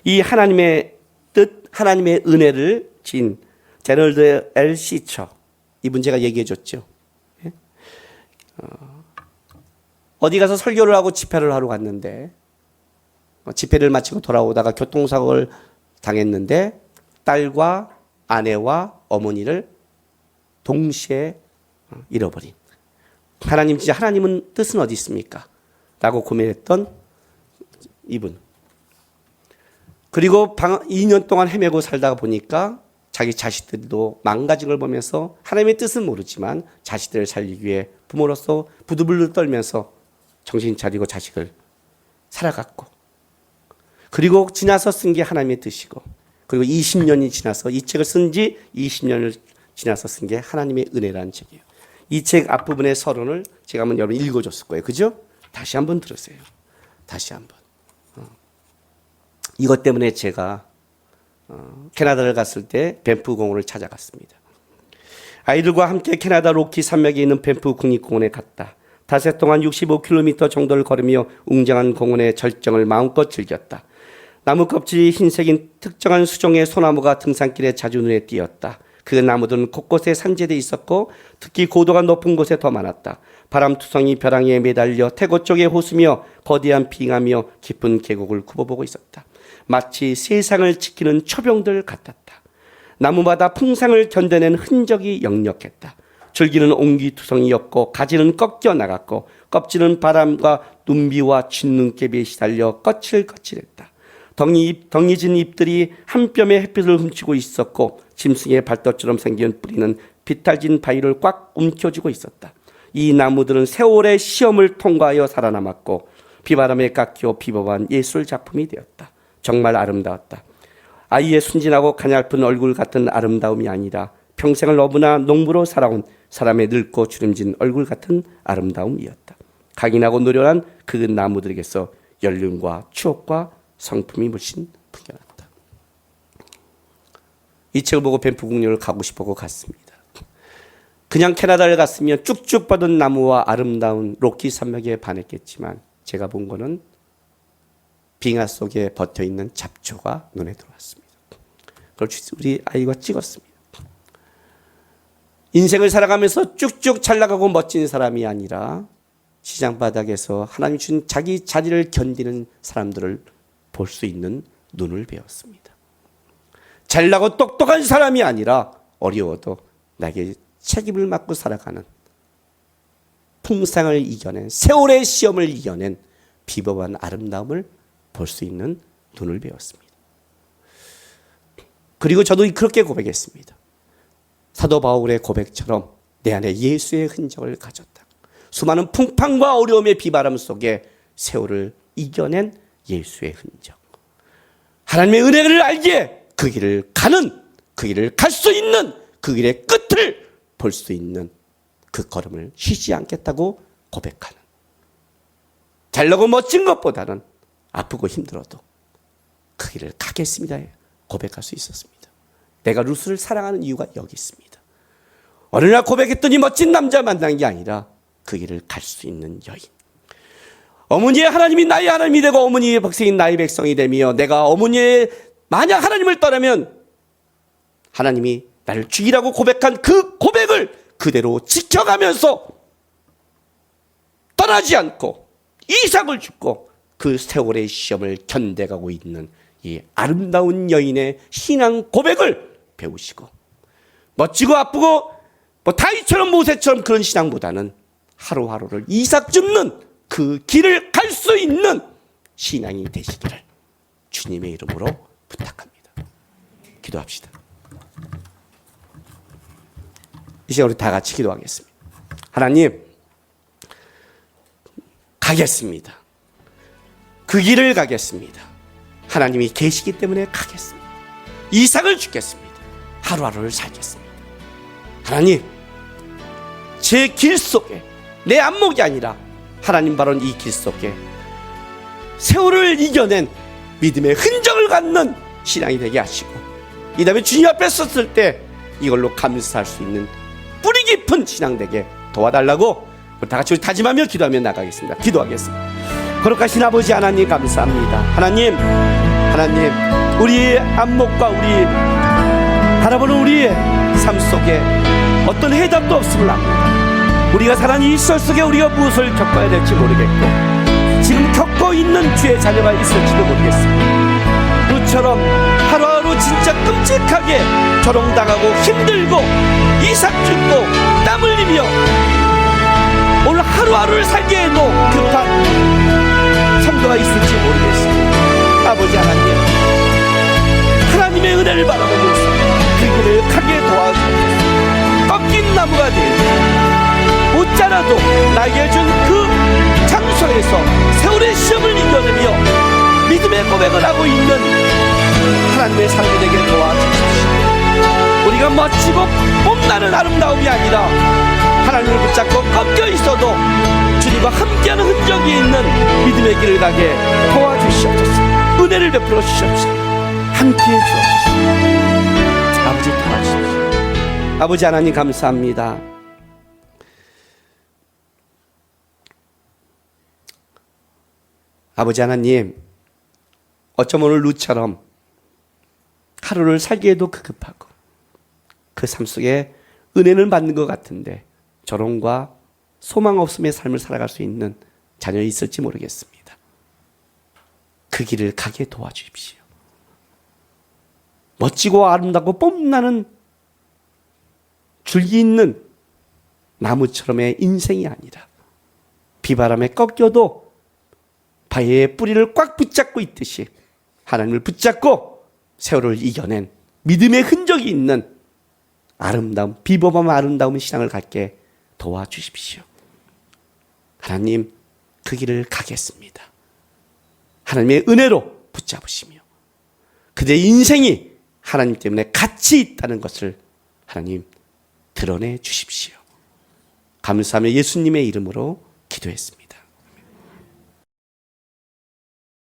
이 하나님의 뜻, 하나님의 은혜를 진 제럴드 L. 시처, 이분 제가 얘기해 줬죠. 예? 어디 가서 설교를 하고 집회를 하러 갔는데 집회를 마치고 돌아오다가 교통사고를 당했는데 딸과 아내와 어머니를 동시에 잃어버린, 하나님, 진짜 하나님은 뜻은 어디 있습니까? 라고 고민했던 이분. 그리고 2년 동안 헤매고 살다가 보니까 자기 자식들도 망가진 걸 보면서 하나님의 뜻은 모르지만 자식들을 살리기 위해 부모로서 부들부들 떨면서 정신 차리고 자식을 살아갔고, 그리고 지나서 쓴 게 하나님의 뜻이고, 그리고 20년이 지나서 이 책을 쓴 지 20년을 지나서 쓴 게 하나님의 은혜라는 책이에요. 이 책 앞부분의 서론을 제가 한번 여러분 읽어줬을 거예요. 그죠? 다시 한번 들으세요. 다시 한번. 이것 때문에 제가 캐나다를 갔을 때 밴프 공원을 찾아갔습니다. 아이들과 함께 캐나다 로키 산맥에 있는 밴프 국립공원에 갔다. 닷새 동안 65km 정도를 걸으며 웅장한 공원의 절정을 마음껏 즐겼다. 나무 껍질이 흰색인 특정한 수종의 소나무가 등산길에 자주 눈에 띄었다. 그 나무들은 곳곳에 산재되어 있었고 특히 고도가 높은 곳에 더 많았다. 바람투성이 벼랑에 매달려 태고 쪽에 호수며 거대한 빙하며 깊은 계곡을 굽어보고 있었다. 마치 세상을 지키는 초병들 같았다. 나무마다 풍상을 견뎌낸 흔적이 역력했다. 줄기는 옹기투성이었고 가지는 꺾여 나갔고 껍질은 바람과 눈비와 쥐눈깨비에 시달려 거칠거칠했다. 덩이진 잎들이 한 뼘의 햇빛을 훔치고 있었고 짐승의 발톱처럼 생긴 뿌리는 비탈진 바위를 꽉 움켜쥐고 있었다. 이 나무들은 세월의 시험을 통과하여 살아남았고 비바람에 깎여 비법한 예술 작품이 되었다. 정말 아름다웠다. 아이의 순진하고 가냘픈 얼굴 같은 아름다움이 아니라 평생을 너무나 농부로 살아온 사람의 늙고 주름진 얼굴 같은 아름다움이었다. 강인하고 노련한 그 나무들에게서 연륜과 추억과 성품이 물씬 풍겨났다. 이 책을 보고 밴프 국립을 가고 싶어서 갔습니다. 그냥 캐나다를 갔으면 쭉쭉 뻗은 나무와 아름다운 로키 산맥에 반했겠지만 제가 본 거는 빙하 속에 버텨있는 잡초가 눈에 들어왔습니다. 그걸 우리 아이가 찍었습니다. 인생을 살아가면서 쭉쭉 잘 나가고 멋진 사람이 아니라 시장 바닥에서 하나님 주신 자기 자리를 견디는 사람들을 볼 수 있는 눈을 배웠습니다. 잘나고 똑똑한 사람이 아니라 어려워도 나에게 책임을 맡고 살아가는, 풍상을 이겨낸, 세월의 시험을 이겨낸 비범한 아름다움을 볼 수 있는 눈을 배웠습니다. 그리고 저도 그렇게 고백했습니다. 사도 바울의 고백처럼 내 안에 예수의 흔적을 가졌다. 수많은 풍파와 어려움의 비바람 속에 세월을 이겨낸 예수의 흔적. 하나님의 은혜를 알기에 그 길을 가는, 그 길을 갈 수 있는, 그 길의 끝을 볼 수 있는 그 걸음을 쉬지 않겠다고 고백하는, 잘나고 멋진 것보다는 아프고 힘들어도 그 길을 가겠습니다 고백할 수 있었습니다. 내가 루스를 사랑하는 이유가 여기 있습니다. 어느 날 고백했더니 멋진 남자 만난 게 아니라 그 길을 갈 수 있는 여인. 어머니의 하나님이 나의 하나님이 되고 어머니의 백성이 나의 백성이 되며 내가 어머니의 만약 하나님을 떠나면 하나님이 나를 죽이라고 고백한 그 고백을 그대로 지켜가면서 떠나지 않고 이삭을 죽고 그 세월의 시험을 견뎌가고 있는 이 아름다운 여인의 신앙 고백을 배우시고, 멋지고 아프고 뭐 다윗처럼 모세처럼 그런 신앙보다는 하루하루를 이삭 줍는 그 길을 갈 수 있는 신앙이 되시기를 주님의 이름으로 부탁합니다. 기도합시다. 이제 우리 다 같이 기도하겠습니다. 하나님, 가겠습니다. 그 길을 가겠습니다. 하나님이 계시기 때문에 가겠습니다. 이삭을 주겠습니다. 하루하루를 살겠습니다. 하나님, 제 길 속에 내 안목이 아니라 하나님 바로 이 길 속에 세월을 이겨낸 믿음의 흔적을 갖는 신앙이 되게 하시고, 이 다음에 주님 앞에 섰을 때 이걸로 감사할 수 있는 뿌리 깊은 신앙 되게 도와달라고 다 같이 다짐하며 기도하며 나가겠습니다. 기도하겠습니다. 거룩하신 아버지 하나님 감사합니다. 하나님, 하나님, 우리의 안목과 우리 바라보는 우리의 삶 속에 어떤 해답도 없음을 압니다. 우리가 살아가는 이 시절 속에 우리가 무엇을 겪어야 될지 모르겠고, 지금 겪고 있는 주의 자녀가 있을지도 모르겠습니다. 루처럼 하루하루 진짜 끔찍하게 조롱당하고 힘들고 이삭 죽고 땀 흘리며 오늘 하루하루를 살기에도 급한 성도가 있을지 모르겠습니다. 아버지 하나님, 하나님의 은혜를 바라보면서 그 길을 가게 도와주옵소서. 꺾인 나무가 되고 못 자라도 나에게 준 그 장소에서 세월의 시험을 이겨내며 믿음의 고백을 하고 있는 하나님의 삶이 되게 도와주십시오. 우리가 멋지고 뽐나는 아름다움이 아니라 하나님을 붙잡고 꺾여 있어도 주님과 함께하는 흔적이 있는 믿음의 길을 가게 도와주시옵소서. 은혜를 베풀어 주시옵소서. 함께해 주옵소서. 아버지 도와주십시오. 아버지 하나님 감사합니다. 아버지 하나님, 어쩜 오늘 루처럼 하루를 살기에도 급하고 그 삶 속에 은혜는 받는 것 같은데 조롱과 소망 없음의 삶을 살아갈 수 있는 자녀가 있을지 모르겠습니다. 그 길을 가게 도와주십시오. 멋지고 아름답고 뽐나는 줄기 있는 나무처럼의 인생이 아니라 비바람에 꺾여도 바위의 뿌리를 꽉 붙잡고 있듯이 하나님을 붙잡고 세월을 이겨낸 믿음의 흔적이 있는 아름다움, 비범함 아름다운 신앙을 갖게 도와주십시오. 하나님, 그 길을 가겠습니다. 하나님의 은혜로 붙잡으시며 그들의 인생이 하나님 때문에 가치 있다는 것을 하나님 드러내 주십시오. 감사하며 예수님의 이름으로 기도했습니다.